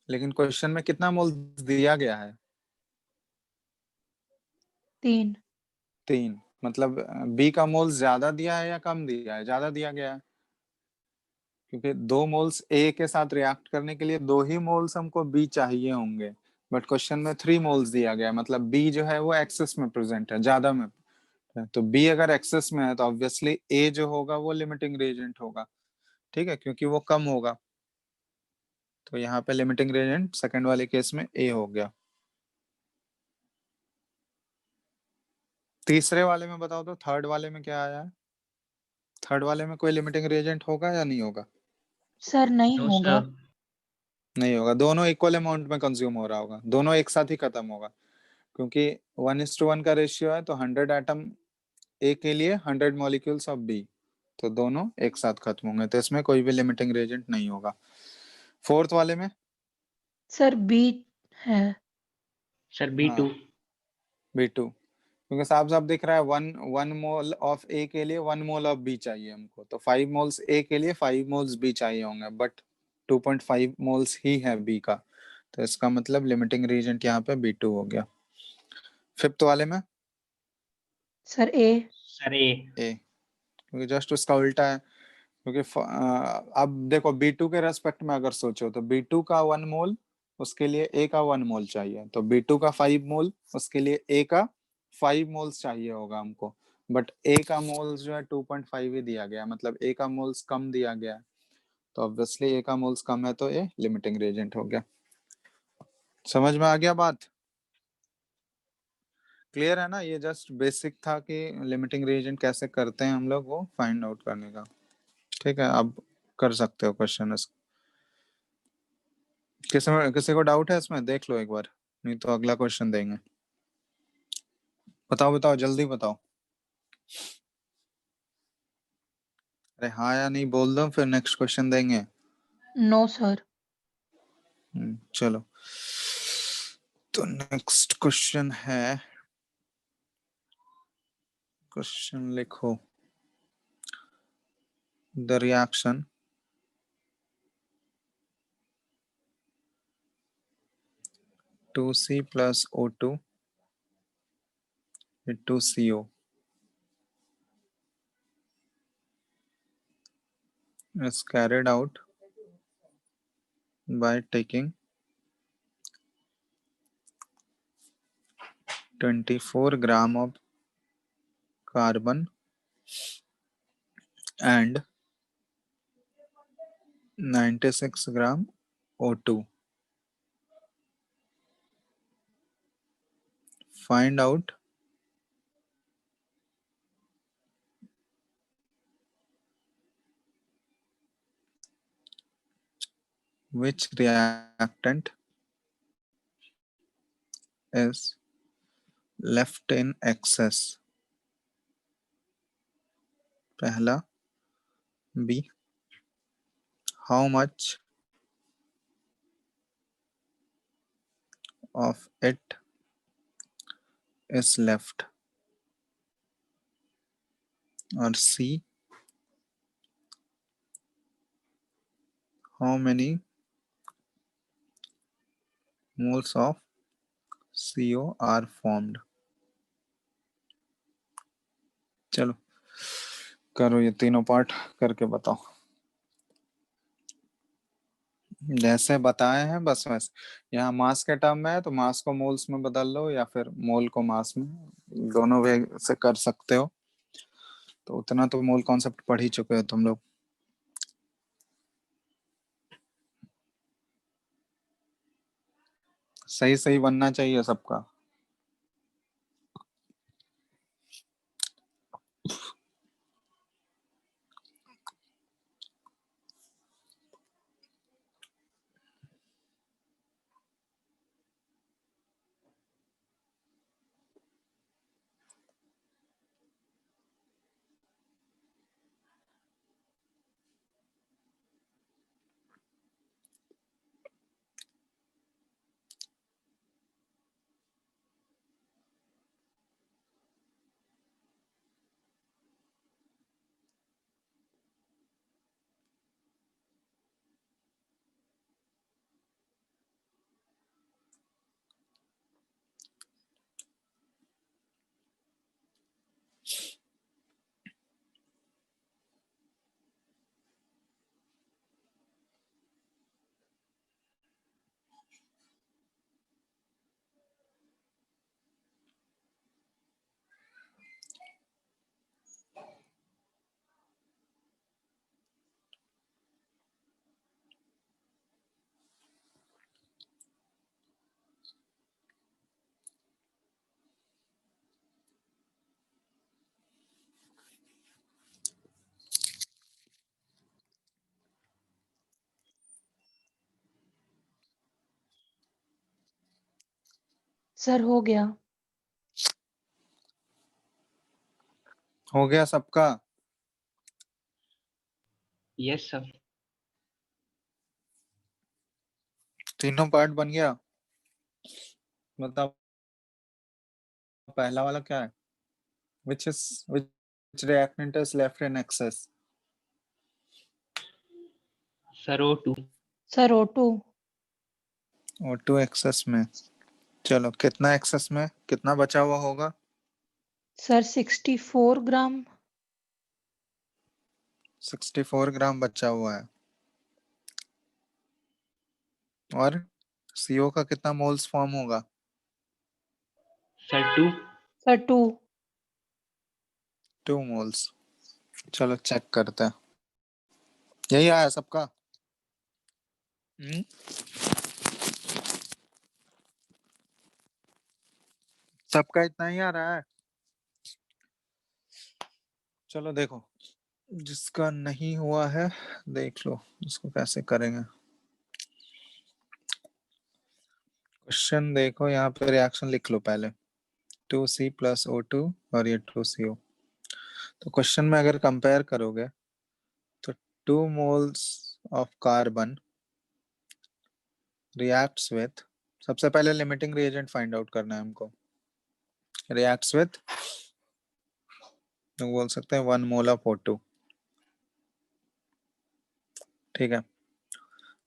लेकिन क्वेश्चन में कितना मोल दिया गया है? 3। 3। मतलब B का मोल ज्यादा दिया है या कम दिया है? ज्यादा दिया गया है, क्योंकि 2 मोल्स A के साथ रिएक्ट करने के लिए 2 ही मोल्स हमको B चाहिए होंगे। बट क्वेश्चन में 3 मोल्स दिया गया है, मतलब B जो है वो एक्सेस में प्रेजेंट है, ज्यादा में है। तो B अगर एक्सेस में है तो ऑब्वियसली A जो होगा वो लिमिटिंग रिएजेंट होगा। ठीक है, क्योंकि वो कम होगा। तो यहाँ पे लिमिटिंग रिएजेंट सेकंड वाले केस में A हो गया। तीसरे वाले में बताओ तो थर्ड वाले में क्या आया है? थर्ड वाले में कोई लिमिटिंग रिएजेंट होगा या नहीं होगा? सर नहीं नो होगा। सर। नहीं होगा, दोनों इक्वल अमाउंट में कंज्यूम हो रहा होगा, दोनों एक साथ ही खत्म होगा। क्योंकि 1:1 का रेशियो है, तो 100 एटम A के लिए 100 मॉलिक्यूल्स ऑफ B, तो दोनों एक साथ खत्म होंगे। तो इसमें कोई भी लिमिटिंग रिएजेंट नहीं होगा। फोर्थ वाले में, सर बी है। सर हाँ B2। B2, क्योंकि साफ साफ दिख रहा है 1 मोल ऑफ A के लिए 1 मोल ऑफ B चाहिए हमको। तो 5 मोल्स A के लिए 5 मोल्स B चाहिए होंगे, बट 2.5 मोल्स ही है B का। तो इसका मतलब लिमिटिंग रिएजेंट यहाँ पे B2 हो गया। फिफ्थ वाले में सर ए। सर ए। ए, क्योंकि जस्ट उसका उल्टा है। क्योंकि अब देखो B2 के रेस्पेक्ट में अगर सोचो तो B2 का 1 मोल, उसके लिए A का 1 मोल चाहिए, तो B2 का 5 मोल, उसके लिए A का 5 मोल्स चाहिए होगा हमको। बट A का मोल्स जो है 2.5 ही दिया गया है, मतलब A का मोल्स कम दिया गया है, तो ऑब्वियसली A का मोल्स कम है, तो A लिमिटिंग रिएजेंट हो गया। समझ में आ गया बात? क्लियर है ना? ये जस्ट बेसिक था कि लिमिटिंग रिएजेंट कैसे करते हैं हम लोग, वो फाइंड आउट करने का। ठीक है, अब कर सकते हो क्वेश्चन। किसी को डाउट है इसमें? देख लो एक बार, नहीं तो अगला क्वेश्चन देंगे। बताओ बताओ, जल्दी बताओ। अरे हाँ या नहीं बोल दो, फिर नेक्स्ट क्वेश्चन देंगे। No sir. चलो, तो नेक्स्ट क्वेश्चन है, क्वेश्चन लिखो। The reaction (2C plus O2 with 2CO) is carried out by taking 24 gram of carbon and 96 gram O2. Find out which reactant is left in excess. पहला, B, how much of it is left, और C, how many moles of CO are formed. चलो करो, ये तीनों part करके बताओ। जैसे बताए हैं बस वैसे। यहाँ मास के टर्म में है तो मास को मोल्स में बदल लो, या फिर मोल को मास में, दोनों वे से कर सकते हो। तो उतना तो मोल कॉन्सेप्ट पढ़ ही चुके हो तुम लोग। सही सही बनना चाहिए सबका। सर हो गया। हो गया सबका? Yes sir. तीनों पार्ट बन गया? बताओ पहला वाला क्या है? which reactant is left in excess? Sir O2। Sir O2। O2 excess में चलो कितना एक्सेस में, कितना बचा हुआ होगा? सर 64 ग्राम। 64 ग्राम बचा हुआ है। और सीओ का कितना मोल्स फॉर्म होगा? सर 2। सर 2। 2 मोल्स। चलो चेक करते हैं। यही आया सबका? हम्म? सबका इतना ही आ रहा है? चलो देखो, जिसका नहीं हुआ है देख लो उसको कैसे करेंगे। क्वेश्चन देखो, यहाँ पे रिएक्शन लिख लो पहले। 2C प्लस O2 और ये 2CO। तो क्वेश्चन में अगर कंपेयर करोगे तो 2 moles of carbon reacts with, सबसे पहले लिमिटिंग रिएजेंट फाइंड आउट करना है हमको। रिएक्ट्स विथ, तो बोल सकते हैं 1 मोल ऑफ O2। ठीक है,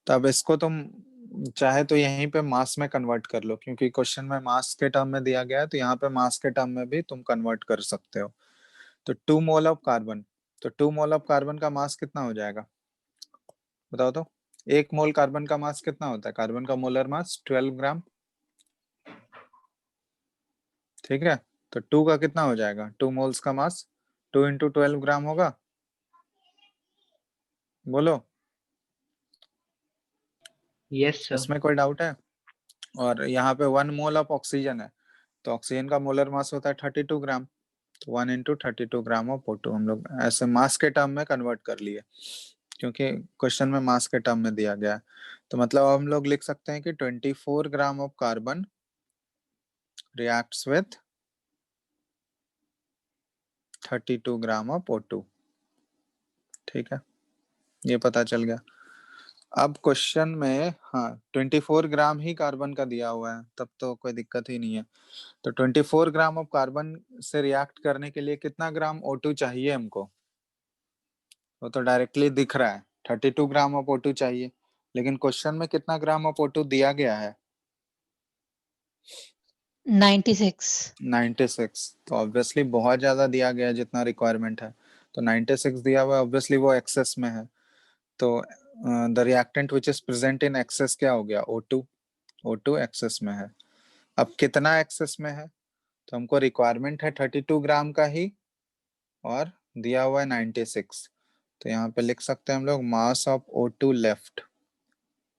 तो अब इसको तुम चाहे तो यहीं पे मास में कन्वर्ट कर लो, क्योंकि क्वेश्चन में मास के टर्म में दिया गया है, तो यहाँ पे मास के टर्म में भी तुम कन्वर्ट कर सकते हो। तो 2 मोल ऑफ कार्बन, तो 2 मोल ऑफ कार्बन का मास कितना हो जाएगा बताओ तो? 1 मोल कार्बन का मास कितना होता है? कार्बन का मोलर मास 12 ग्राम। ठीक है, तो 2 का कितना हो जाएगा? 2 मोल्स का मास 2 इंटू 12 ग्राम होगा। बोलो, यस सर। इसमें कोई डाउट है? और यहाँ पे 1 मोल ऑफ ऑक्सीजन है, तो ऑक्सीजन का मोलर मास होता है 32 ग्राम। तो 1 इंटू 32 ग्राम ऑफ O2 हम लोग ऐसे मास के टर्म में कन्वर्ट कर लिए, क्योंकि क्वेश्चन में मास के टर्म में दिया गया है। तो मतलब हम लोग लिख सकते हैं कि 24 gram of carbon reacts with 32 gram of O2। ठीक है, ये पता चल गया। अब क्वेश्चन में हाँ 24 ग्राम ही कार्बन का दिया हुआ है, तब तो कोई दिक्कत ही नहीं है। तो 24 ग्राम ऑफ कार्बन से रिएक्ट करने के लिए कितना ग्राम O2 चाहिए हमको? वो तो डायरेक्टली दिख रहा है, 32 ग्राम ऑफ O2 चाहिए, लेकिन क्वेश्चन में कितना ग्राम ऑफ O2 दिया गया है? 96। 96। तो ऑब्वियसली बहुत ज्यादा दिया गया है जितना रिक्वायरमेंट है। तो 96 दिया हुआ है, ऑब्वियसली वो एक्सेस में है। तो the reactant which is present in excess क्या हो गया? O2। O2 एक्सेस में है। अब कितना एक्सेस में है? तो हमको रिक्वायरमेंट है 32 ग्राम का ही, और दिया हुआ है 96। तो यहाँ पे लिख सकते हैं हम लोग मास ऑफ O2 लेफ्ट।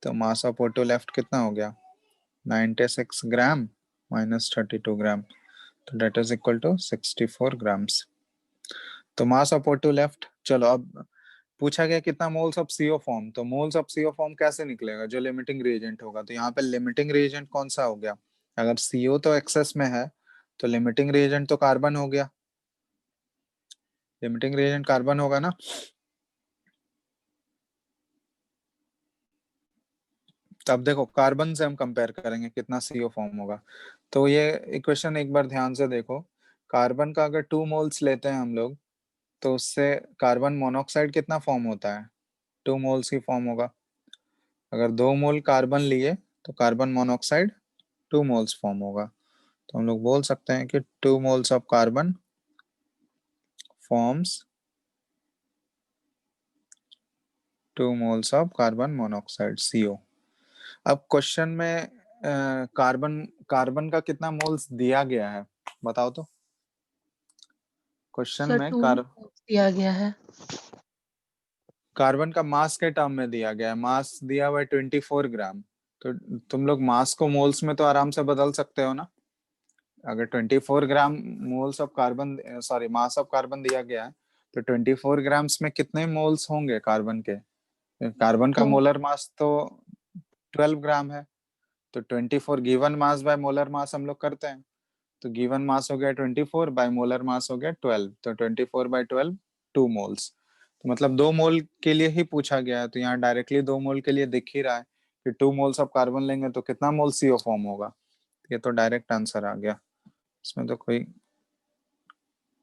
तो मास ऑफ O2 लेफ्ट कितना हो गया? 96 ग्राम माइनस 32 ग्राम, तो that is equal to 64 grams. तो मास ऑफ O2 लेफ्ट। चलो अब पूछा गया कितना मोल्स ऑफ CO फॉर्म, तो मोल्स ऑफ CO फॉर्म कैसे निकलेगा? जो लिमिटिंग रिएजेंट होगा, तो यहाँ पे लिमिटिंग रिएजेंट कौन सा हो गया? अगर CO तो एक्सेस में है, तो लिमिटिंग रिएजेंट तो कार्बन हो गया। लिमिटिंग रिएजेंट कार्बन होगा ना। अब देखो कार्बन से हम कंपेयर करेंगे कितना CO फॉर्म होगा। तो ये इक्वेशन एक बार ध्यान से देखो। कार्बन का अगर 2 मोल्स लेते हैं हम लोग, तो उससे कार्बन मोनोऑक्साइड कितना फॉर्म होता है? 2 मोल्स ही फॉर्म होगा। अगर 2 मोल कार्बन लिए तो कार्बन मोनोऑक्साइड 2 मोल्स फॉर्म होगा। तो हम लोग बोल सकते हैं कि 2 moles of carbon forms 2 moles of carbon monoxide CO। अब क्वेश्चन में कार्बन कार्बन का कितना मोल्स दिया गया है बताओ तो? क्वेश्चन सर में 2 दिया गया है। कार्बन का मास के टर्म में दिया गया है, मास दिया हुआ है 24 ग्राम। तो तुम लोग मास को मोल्स में तो आराम से बदल सकते हो ना। अगर 24 gram moles of carbon, sorry mass of carbon दिया गया है, तो 24 ग्राम्स में कितने मोल्स होंगे कार्बन के? कार्बन का तो मोलर मास तो 12 ग्राम है। तो 24 given mass by molar mass हम लोग करते हैं, तो गिवन मास हो गया 24 बाय मोलर मास हो गया 12, तो 24 बाय 12 2 मोल्स। तो मतलब 2 मोल के लिए ही पूछा गया है, तो यहाँ डायरेक्टली 2 मोल के लिए दिख ही रहा है कि 2 मोल्स ऑफ कार्बन लेंगे तो कितना मोल CO फॉर्म होगा। ये तो डायरेक्ट आंसर आ गया, इसमें तो कोई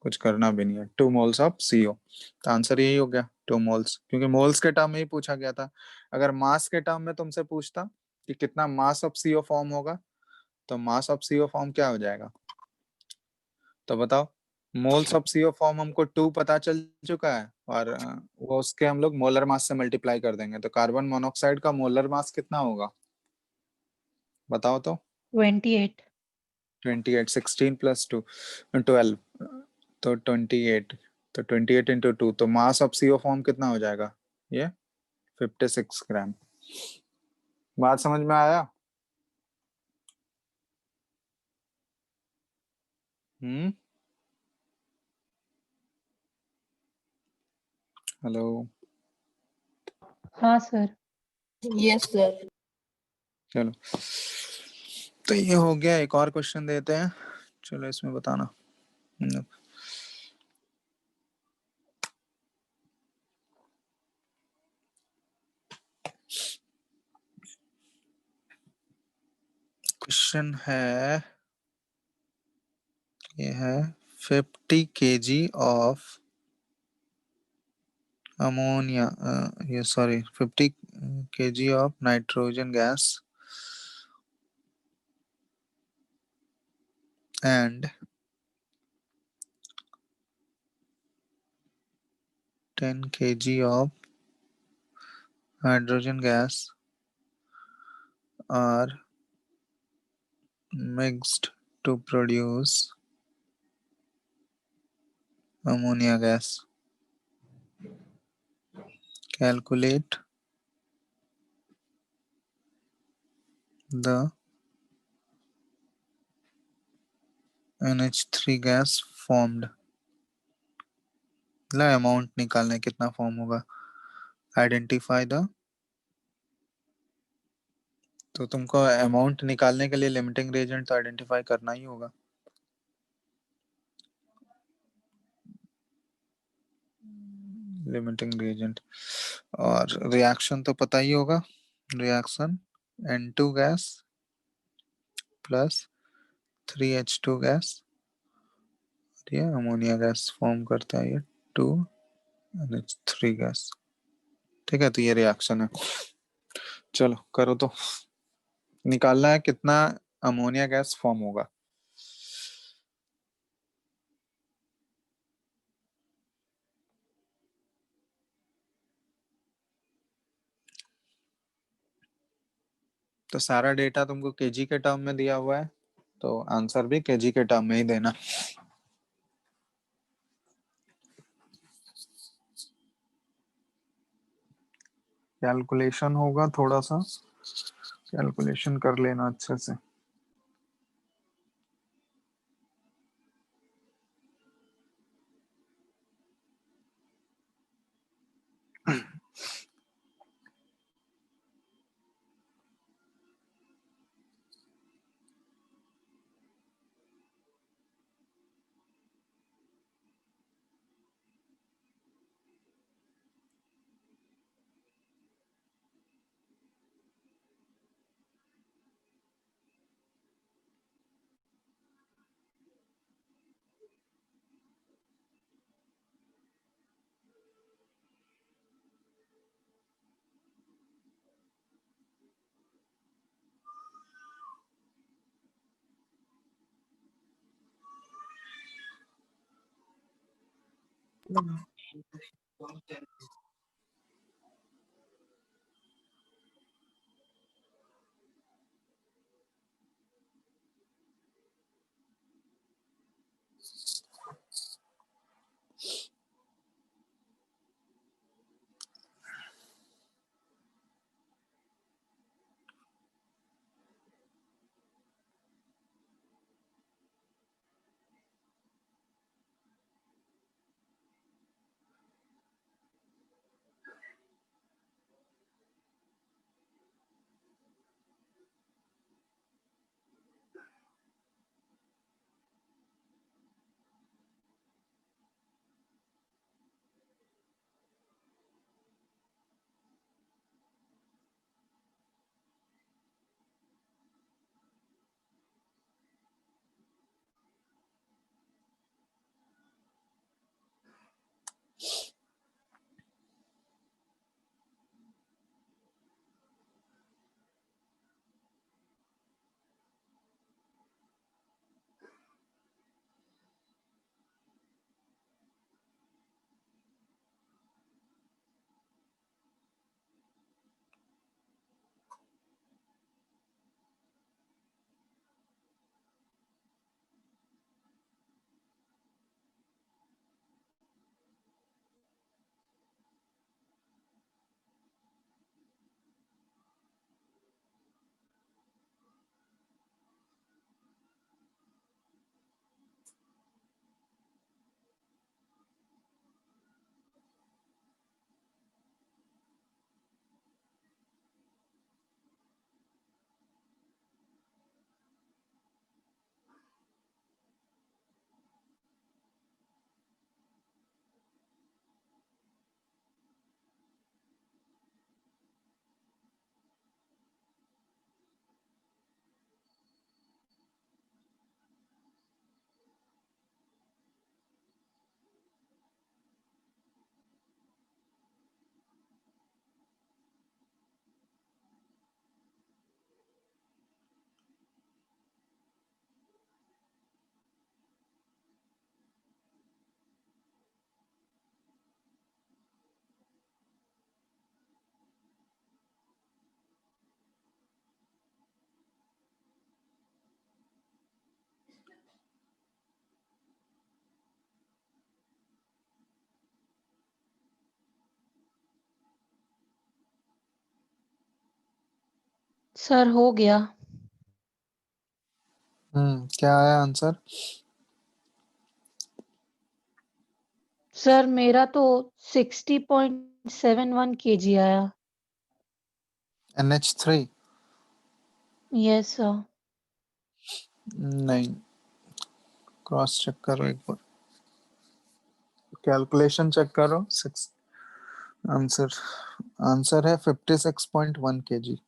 कुछ करना भी नहीं है। 2 मोल्स ऑफ CO, तो आंसर यही हो गया 2 मोल्स, क्योंकि मोल्स के टर्म में ही पूछा गया था। अगर मास के टर्म में तुमसे पूछता कि कितना मास ऑफ CO फॉर्म होगा, तो मास ऑफ CO फॉर्म क्या हो जाएगा? तो बताओ। मोल्स ऑफ CO फॉर्म हमको 2 पता चल चुका है, और वो उसके हम लोग मोलर मास से मल्टीप्लाई कर देंगे, तो कार्बन मोनोऑक्साइड का मोलर मास कितना होगा? बताओ तो। 28। 28, 16 प्लस 2, 12, तो 28, तो 28 इंटू 2, तो मास ऑफ CO फॉर्म कितना हो जाएगा? ये 56 ग्राम। बात समझ में आया? हम्म। हेलो। हाँ सर। Yes sir. चलो, तो ये हो गया। एक और क्वेश्चन देते हैं, चलो इसमें बताना। क्वेश्चन है, ये है 50 kg ऑफ ammonia, ये sorry 50 kg of nitrogen gas and 10 kg of hydrogen gas are mixed to produce ammonia gas. Calculate the NH3 gas formed. ला अमाउंट निकालना है, कितना फॉर्म होगा। आइडेंटिफाई द, तो तुमको अमाउंट निकालने के लिए लिमिटिंग रिएजेंट तो आइडेंटिफाई करना ही होगा। लिमिटिंग रिएजेंट और रिएक्शन तो पता ही होगा। Reaction N2 gas plus 3H2 gas, ये अमोनिया गैस फॉर्म करता है, ये 2NH3 गैस। ठीक है, तो ये रिएक्शन है। चलो करो तो, निकालना है कितना अमोनिया गैस फॉर्म होगा। तो सारा डेटा तुमको केजी के टर्म में दिया हुआ है, तो आंसर भी केजी के टर्म में ही देना। कैलकुलेशन होगा, थोड़ा सा कैलकुलेशन कर लेना अच्छे से। सर हो गया। क्या आया आंसर? सर मेरा तो 60.71 kg आया। NH3? Yes sir. नहीं, क्रॉस चेक करो एक बार, कैलकुलेशन चेक करो। सिक्स आंसर आंसर है 56.1 kg।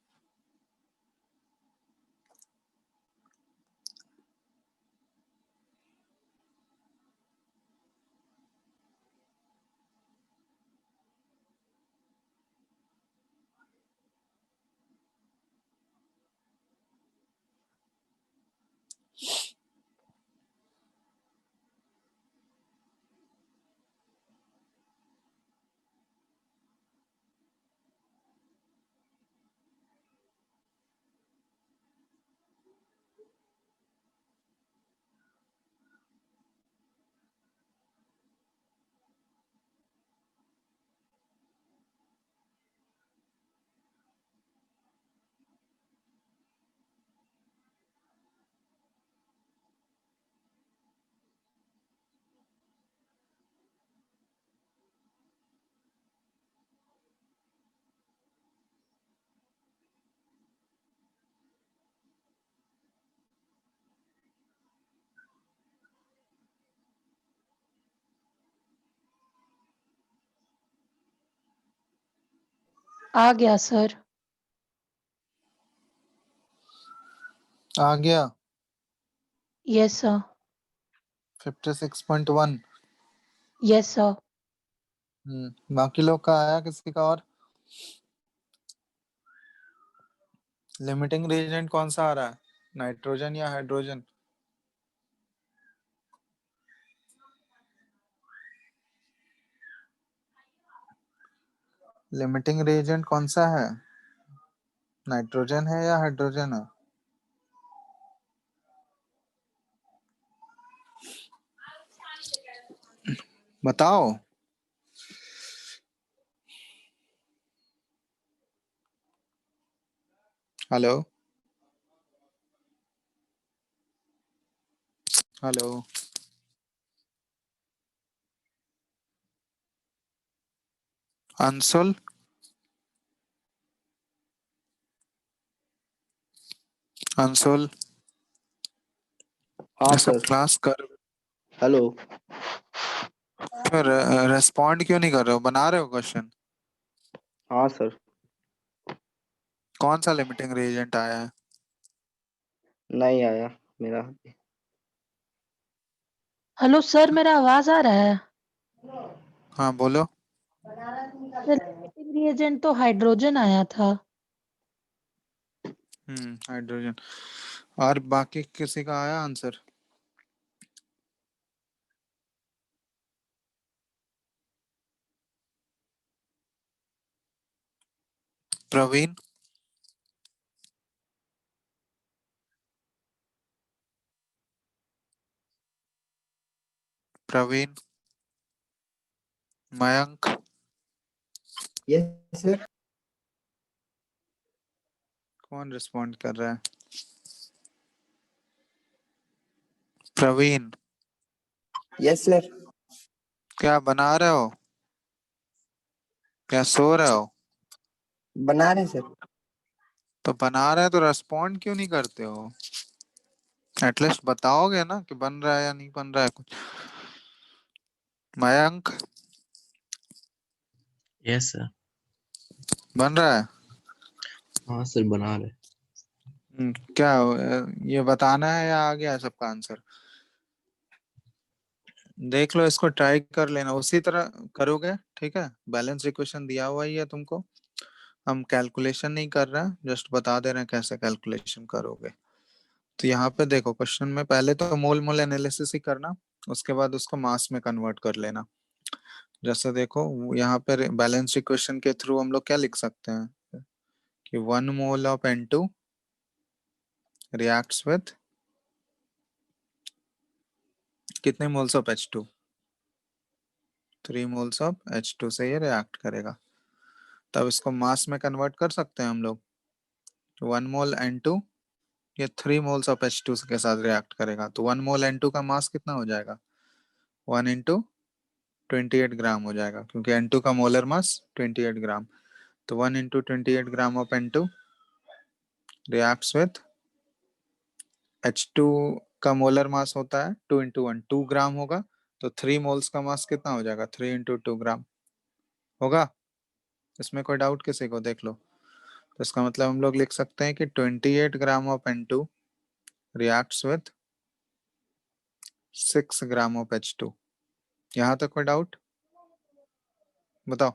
आ गया सर। आ गया। Yes sir. 56.1। Yes sir. बाकी लोग का आया, किसी का और? लिमिटिंग रिएजेंट कौन सा आ रहा है, नाइट्रोजन या हाइड्रोजन? लिमिटिंग रिएजेंट कौन सा है, नाइट्रोजन है या हाइड्रोजन है? बताओ। Hello hello. अंशुल, अंशुल, हाँ ये सब सर। क्लास कर, हेलो। फिर रेस्पॉन्ड क्यों नहीं कर रहे हो, बना रहे हो क्वेश्चन? हाँ सर। कौन सा लिमिटिंग रिएजेंट आया है? नहीं आया मेरा। हेलो सर मेरा आवाज आ रहा है? हाँ बोलो। सर रिएजेंट तो हाइड्रोजन आया था। हाइड्रोजन। और बाकी किसी का आया answer? Praveen, Praveen, Mayank, yes sir. कौन रिस्पॉन्ड कर रहा है? Praveen, yes sir. क्या बना रहे हो, क्या सो रहे हो? बना रहे सर। तो बना रहे हो तो रेस्पॉन्ड क्यों नहीं करते हो? एटलीस्ट बताओगे ना कि बन रहा है या नहीं बन रहा है कुछ। Mayank, yes sir. बन रहा है? हाँ सर बना रहे। क्या ये बताना है या आ गया है सबका आंसर? देख लो, इसको ट्राई कर लेना, उसी तरह करोगे ठीक है। बैलेंस इक्वेशन दिया हुआ ही है तुमको, हम कैलकुलेशन नहीं कर रहे हैं, जस्ट बता दे रहे हैं कैसे कैलकुलेशन करोगे। तो यहाँ पे देखो, क्वेश्चन में पहले तो मोल मोल एनालिसिस ही करना, उसके बाद उसको मास में कन्वर्ट कर लेना। जैसे देखो यहाँ पे बैलेंस इक्वेशन के थ्रू हम लोग क्या लिख सकते हैं कि 1 mole of N2 reacts with कितने moles of H2? 3 moles of H2 से ये रिएक्ट करेगा। तब इसको मास में कन्वर्ट कर सकते हैं हम लोग। 1 मोल N2 ये 3 मोल्स ऑफ H2 के साथ रिएक्ट करेगा, तो 1 मोल N2 का मास कितना हो जाएगा? 1 इंटू 28 ग्राम हो जाएगा, क्योंकि N2 का मोलर मास 28 ग्राम। तो 1 into 28 gram of N2 reacts with H2 का मोलर मास होता है 2 इंटू 1 2 ग्राम होगा, तो 3 मोल्स का मास कितना हो जाएगा? 3 इंटू 2 ग्राम होगा। इसमें कोई डाउट किसी को? देख लो। तो इसका मतलब हम लोग लिख सकते हैं कि 28 gram of N2 reacts with 6 gram of H2। यहाँ तक कोई डाउट बताओ?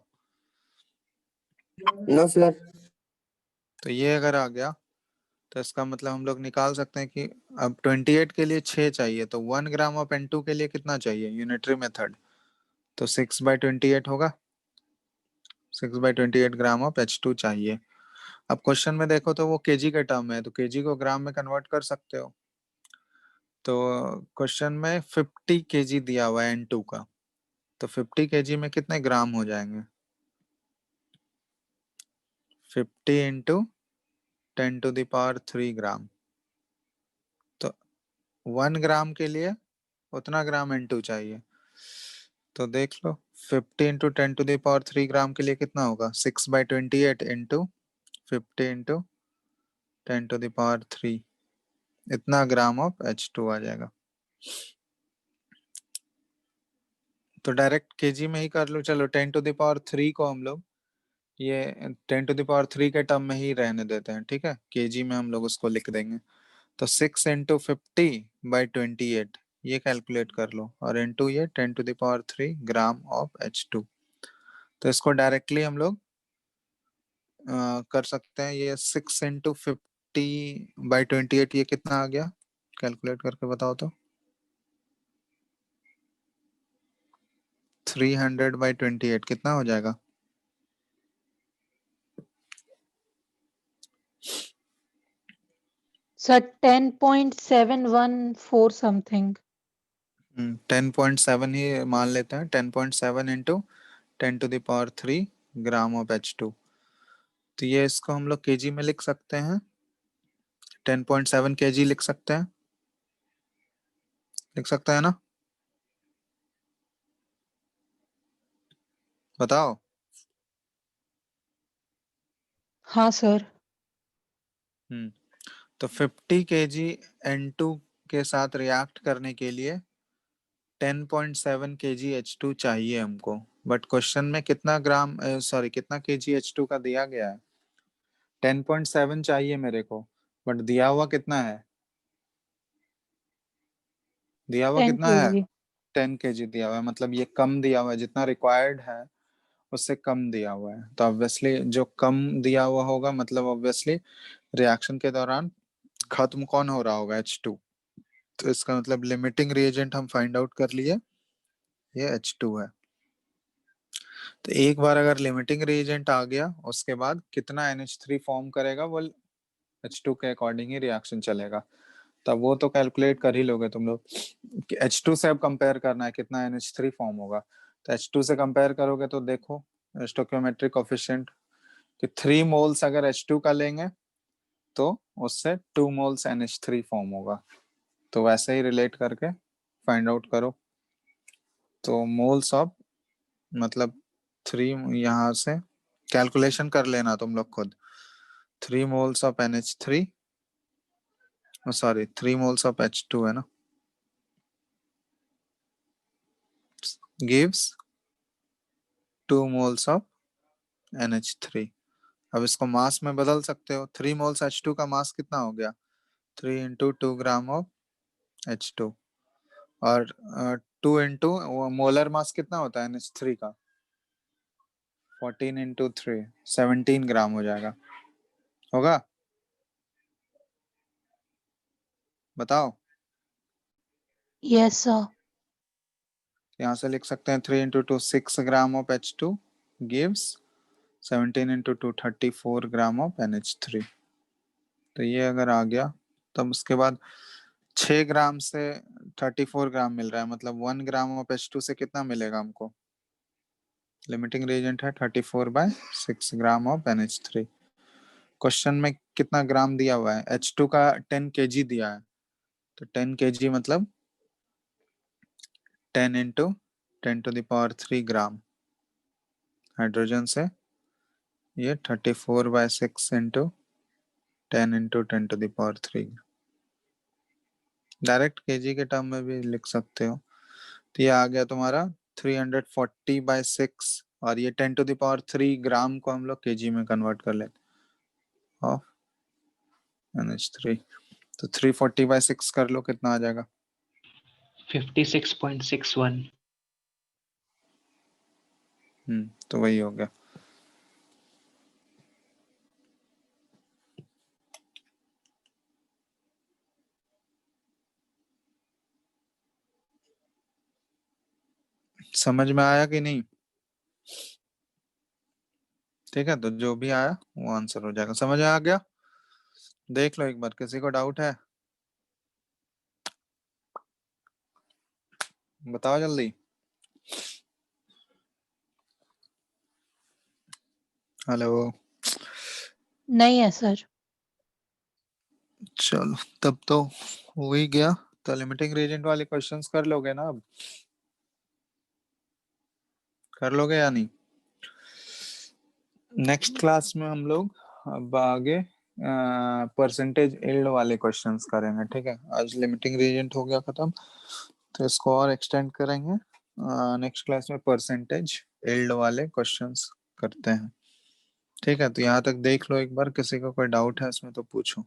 No sir. तो ये अगर आ गया तो इसका मतलब हम लोग निकाल सकते हैं कि अब 28 के लिए 6 चाहिए, तो 1 ग्राम ऑफ N2 के लिए कितना चाहिए यूनिटरी मेथड? तो 6/28 होगा। 6/28 ग्राम ऑफ H2 चाहिए। अब क्वेश्चन में देखो तो वो केजी के टर्म है, तो केजी को ग्राम में कन्वर्ट कर सकते हो। तो क्वेश्चन में 50 केजी दिया हुआ है N2 का, तो 50 केजी में कितने ग्राम हो जाएंगे? 50 इंटू 10⁻³ ग्राम। तो 1 ग्राम के लिए उतना ग्राम N2 चाहिए। तो देख लो 50 इंटू 10⁻³ ग्राम के लिए कितना होगा? 6/28 इंटू 50 इंटू 10⁻³ इतना ग्राम ऑफ H2 आ जाएगा। तो डायरेक्ट केजी में ही कर लो। चलो 10⁻³ को हम लोग ये 10⁻³ के टर्म में ही रहने देते हैं, ठीक है। केजी में हम लोग उसको लिख देंगे। तो 6 इंटू 50/28 ये कैलकुलेट कर लो, और इंटू ये 10⁻³ ग्राम ऑफ H2। तो इसको डायरेक्टली हम लोग कर सकते हैं। ये 6 इंटू 50/28 ये कितना आ गया? कैलकुलेट करके बताओ तो। 300/28 कितना हो जाएगा? Sir 10.714 something. 10.7 ही मान लेते हैं। 10.7 इंटू 10⁻³ ग्राम ऑफ H2। तो ये इसको हम लोग केजी में लिख सकते हैं। 10.7 केजी लिख सकते हैं, लिख सकते हैं ना? बताओ। हाँ सर। तो 50 केजी N2 के साथ रिएक्ट करने के लिए 10.7 केजी H2 चाहिए हमको। बट क्वेश्चन में कितना ग्राम कितना केजी H2 का दिया गया है? 10.7 चाहिए मेरे को, बट दिया हुआ कितना है? दिया हुआ 10 कितना है? kg। 10 केजी दिया हुआ है, मतलब ये कम दिया हुआ है। जितना रिक्वायर्ड है उससे कम दिया हुआ है। तो ऑब्वियसली जो कम दिया हुआ होगा, मतलब ऑब्वियसली रिएक्शन के दौरान खत्म कौन हो रहा होगा? H2। तो इसका मतलब लिमिटिंग रिएजेंट हम फाइंड आउट कर लिए, ये H2 है। तो एक बार अगर लिमिटिंग रिएजेंट आ गया, उसके बाद कितना NH3 फॉर्म करेगा वो H2 के अकॉर्डिंग ही रिएक्शन चलेगा। तब वो तो कैलकुलेट कर ही लोगे तुम लोग कि H2 से अब कंपेयर करना है कितना NH3 फॉर्म होगा। तो H2 से कंपेयर करोगे तो देखो स्टोइकियोमेट्रिक कोफिशिएंट कि 3 मोल्स अगर H2 का लेंगे तो उससे 2 मोल्स NH3 फॉर्म होगा। तो वैसे ही रिलेट करके फाइंड आउट करो। तो मोल्स ऑफ मतलब 3 यहाँ से कैलकुलेशन कर लेना तुम लोग खुद। 3 moles of NH3 3 moles of H2 है ना, gives 2 मोल्स ऑफ NH3। अब इसको मास में बदल सकते हो। 3 मोल्स H2 का मास कितना हो गया? 3 इंटू 2 ग्राम ऑफ H2। और 2 इंटू मोलर मास कितना होता है NH3 का? 14 इंटू 3 17 ग्राम हो जाएगा। होगा? बताओ। Yes sir. यहाँ से लिख सकते हैं 3 into 2 6 gram of H2 gives 17 into 2 34 gram of NH3। तो ये अगर आ गया तब उसके बाद 6 ग्राम से 34 ग्राम मिल रहा है, मतलब 1 ग्राम ऑफ H2 से कितना मिलेगा हमको? लिमिटिंग रिएजेंट है 34/6 ग्राम ऑफ NH3। क्वेश्चन में कितना ग्राम दिया हुआ है? H2 का 10 kg दिया है, तो 10 kg मतलब 10 into 10 to the power 3 gram. Hydrogen से ये 34/6 into 10 into 10 to the power 3। Direct KG के टर्म में भी लिख सकते हो। तो ये आ गया तुम्हारा 340/6, और ये 10 to the power 3 ग्राम को हम लोग केजी में कन्वर्ट कर लेते ऑफ NH3। तो 340/6 कर लो, कितना आ जाएगा? 56.61। तो वही हो गया। समझ में आया कि नहीं? ठीक है, तो जो भी आया वो आंसर हो जाएगा। समझ में आ गया? देख लो एक बार, किसी को डाउट है? बताओ जल्दी। हेलो। नहीं है सर। चलो तब तो हो ही गया। तो लिमिटिंग रीजेंट वाले क्वेश्चंस कर लोगे ना? अब कर लोगे या नहीं? नेक्स्ट क्लास में हम लोग अब आगे परसेंटेज यील्ड वाले क्वेश्चंस करेंगे। ठीक है, आज लिमिटिंग रीजेंट हो गया खत्म, तो इसको और एक्सटेंड करेंगे। नेक्स्ट क्लास में परसेंटेज यील्ड वाले क्वेश्चंस करते हैं। ठीक है, तो यहाँ तक देख लो एक बार, किसी को कोई डाउट है इसमें तो पूछो।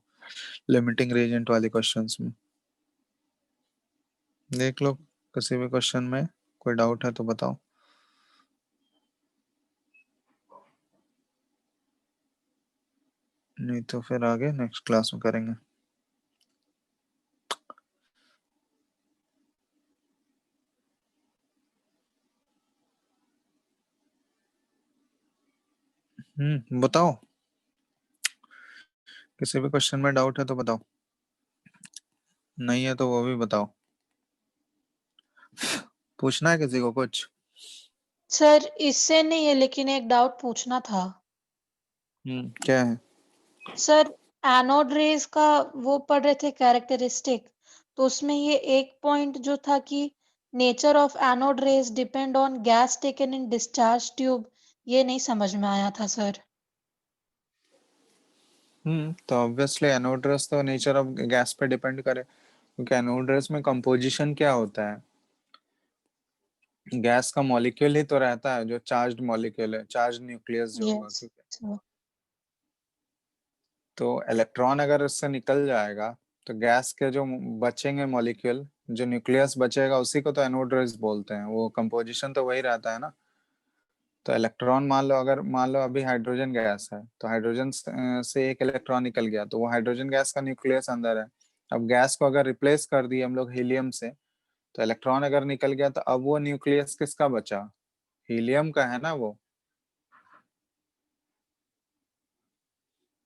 लिमिटिंग रीजेंट वाले क्वेश्चंस में देख लो, किसी भी क्वेश्चन में कोई डाउट है तो बताओ। नहीं तो फिर आगे नेक्स्ट क्लास में करेंगे। बताओ, किसी भी क्वेश्चन में डाउट है तो बताओ, नहीं है तो वो भी बताओ। पूछना है किसी को कुछ? सर इससे नहीं है, लेकिन एक डाउट पूछना था। क्या है? सर एनोड रेज का वो पढ़ रहे थे कैरेक्टरिस्टिक, तो उसमें ये एक पॉइंट जो था कि nature of anode rays depend on gas taken in discharge tube, ये नहीं समझ में आया था सर। तो ऑब्वियसली एनोड रेस तो नेचर ऑफ गैस पे डिपेंड करे, क्योंकि एनोड रेस में कंपोजिशन क्या होता है? गैस का मॉलिक्यूल ही तो रहता है जो चार्ज्ड मॉलिक्यूल है, चार्ज न्यूक्लियस जो होगा। यस। तो इलेक्ट्रॉन अगर उससे निकल जाएगा तो गैस के जो बचेंगे मॉलिक्यूल, जो न्यूक्लियस बचेगा, उसी को तो एनोड रेस बोलते हैं। वो कंपोजिशन तो वही रहता है ना। तो इलेक्ट्रॉन मान लो अभी हाइड्रोजन गैस है, तो हाइड्रोजन से एक इलेक्ट्रॉन निकल गया, तो वो हाइड्रोजन गैस का न्यूक्लियस अंदर है। अब गैस को अगर रिप्लेस कर दिए हम लोग हीलियम से, तो इलेक्ट्रॉन अगर निकल गया, तो अब वो न्यूक्लियस किसका बचा? हीलियम का है ना वो।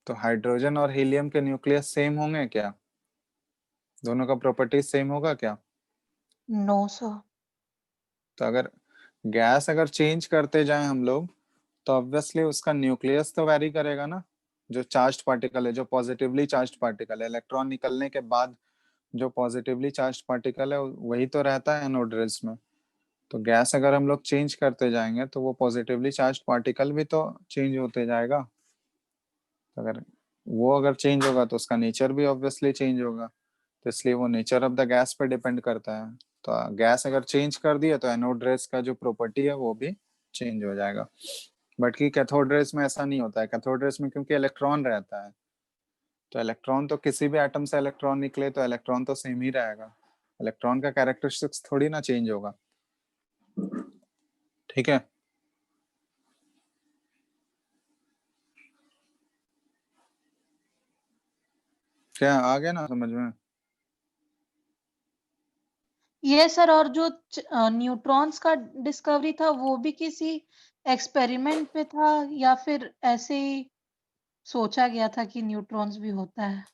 तो हाइड्रोजन और हीलियम के न्यूक्लियस सेम होंगे क्या? दोनों का प्रॉपर्टी सेम होगा क्या? No sir. तो अगर गैस अगर चेंज करते जाएं हम लोग, तो ऑब्वियसली उसका न्यूक्लियस तो वैरी करेगा ना। जो चार्ज्ड पार्टिकल है, जो पॉजिटिवली चार्ज्ड पार्टिकल है, इलेक्ट्रॉन निकलने के बाद जो पॉजिटिवली चार्ज्ड पार्टिकल है, वही तो रहता है एनोड रेस में। तो गैस अगर हम लोग चेंज करते जाएंगे, तो वो पॉजिटिवली चार्ज्ड पार्टिकल भी तो चेंज होते जाएगा। तो अगर वो अगर चेंज होगा तो उसका नेचर भी ऑब्वियसली चेंज होगा। तो इसलिए वो नेचर ऑफ द गैस पे डिपेंड करता है। तो गैस अगर चेंज कर दिया, तो एनोड रेस का जो प्रॉपर्टी है वो भी चेंज हो जाएगा। बट की कैथोड रेस में ऐसा नहीं होता है। कैथोड रेस में क्योंकि इलेक्ट्रॉन रहता है, तो इलेक्ट्रॉन तो किसी भी एटम से इलेक्ट्रॉन निकले तो इलेक्ट्रॉन तो सेम ही रहेगा। इलेक्ट्रॉन का कैरेक्टरिस्टिक्स थोड़ी ना चेंज होगा। ठीक है। क्या आ गया ना समझ में? ये सर, और जो न्यूट्रॉन्स का डिस्कवरी था वो भी किसी एक्सपेरिमेंट पे था या फिर ऐसे ही सोचा गया था कि न्यूट्रॉन्स भी होता है?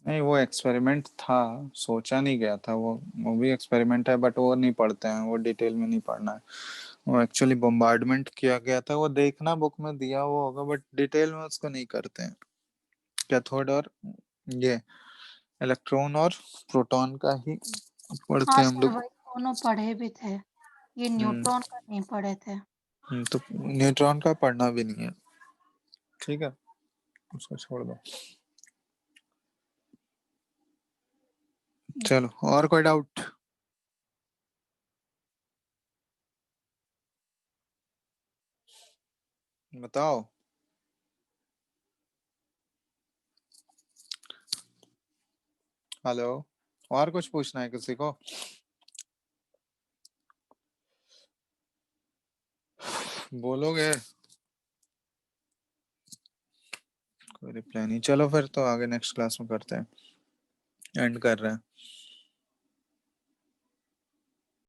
नहीं, वो एक्सपेरिमेंट था, सोचा नहीं गया था। वो भी एक्सपेरिमेंट है, बट वो नहीं पढ़ते हैं, वो डिटेल में नहीं पढ़ना है। वो एक्चुअली बम्बार्डमेंट किया गया था, वो देखना बुक में दिया हुआ होगा बट डिटेल में उसको नहीं करते हैं। कैथोड और ये इलेक्ट्रॉन और प्रोटॉन का ही पढ़ते हाँ हैं हम सर, लोग। वही दोनों पढ़े भी थे, ये न्यूट्रॉन का नहीं पढ़े थे। तो न्यूट्रॉन का पढ़ना भी नहीं है, ठीक है, उसको छोड़ दो। चलो, और कोई डाउट? बताओ। हेलो, और कुछ पूछना है किसी को? बोलोगे? कोई रिप्लाई नहीं। चलो फिर तो आगे नेक्स्ट क्लास में करते हैं, एंड कर रहे हैं।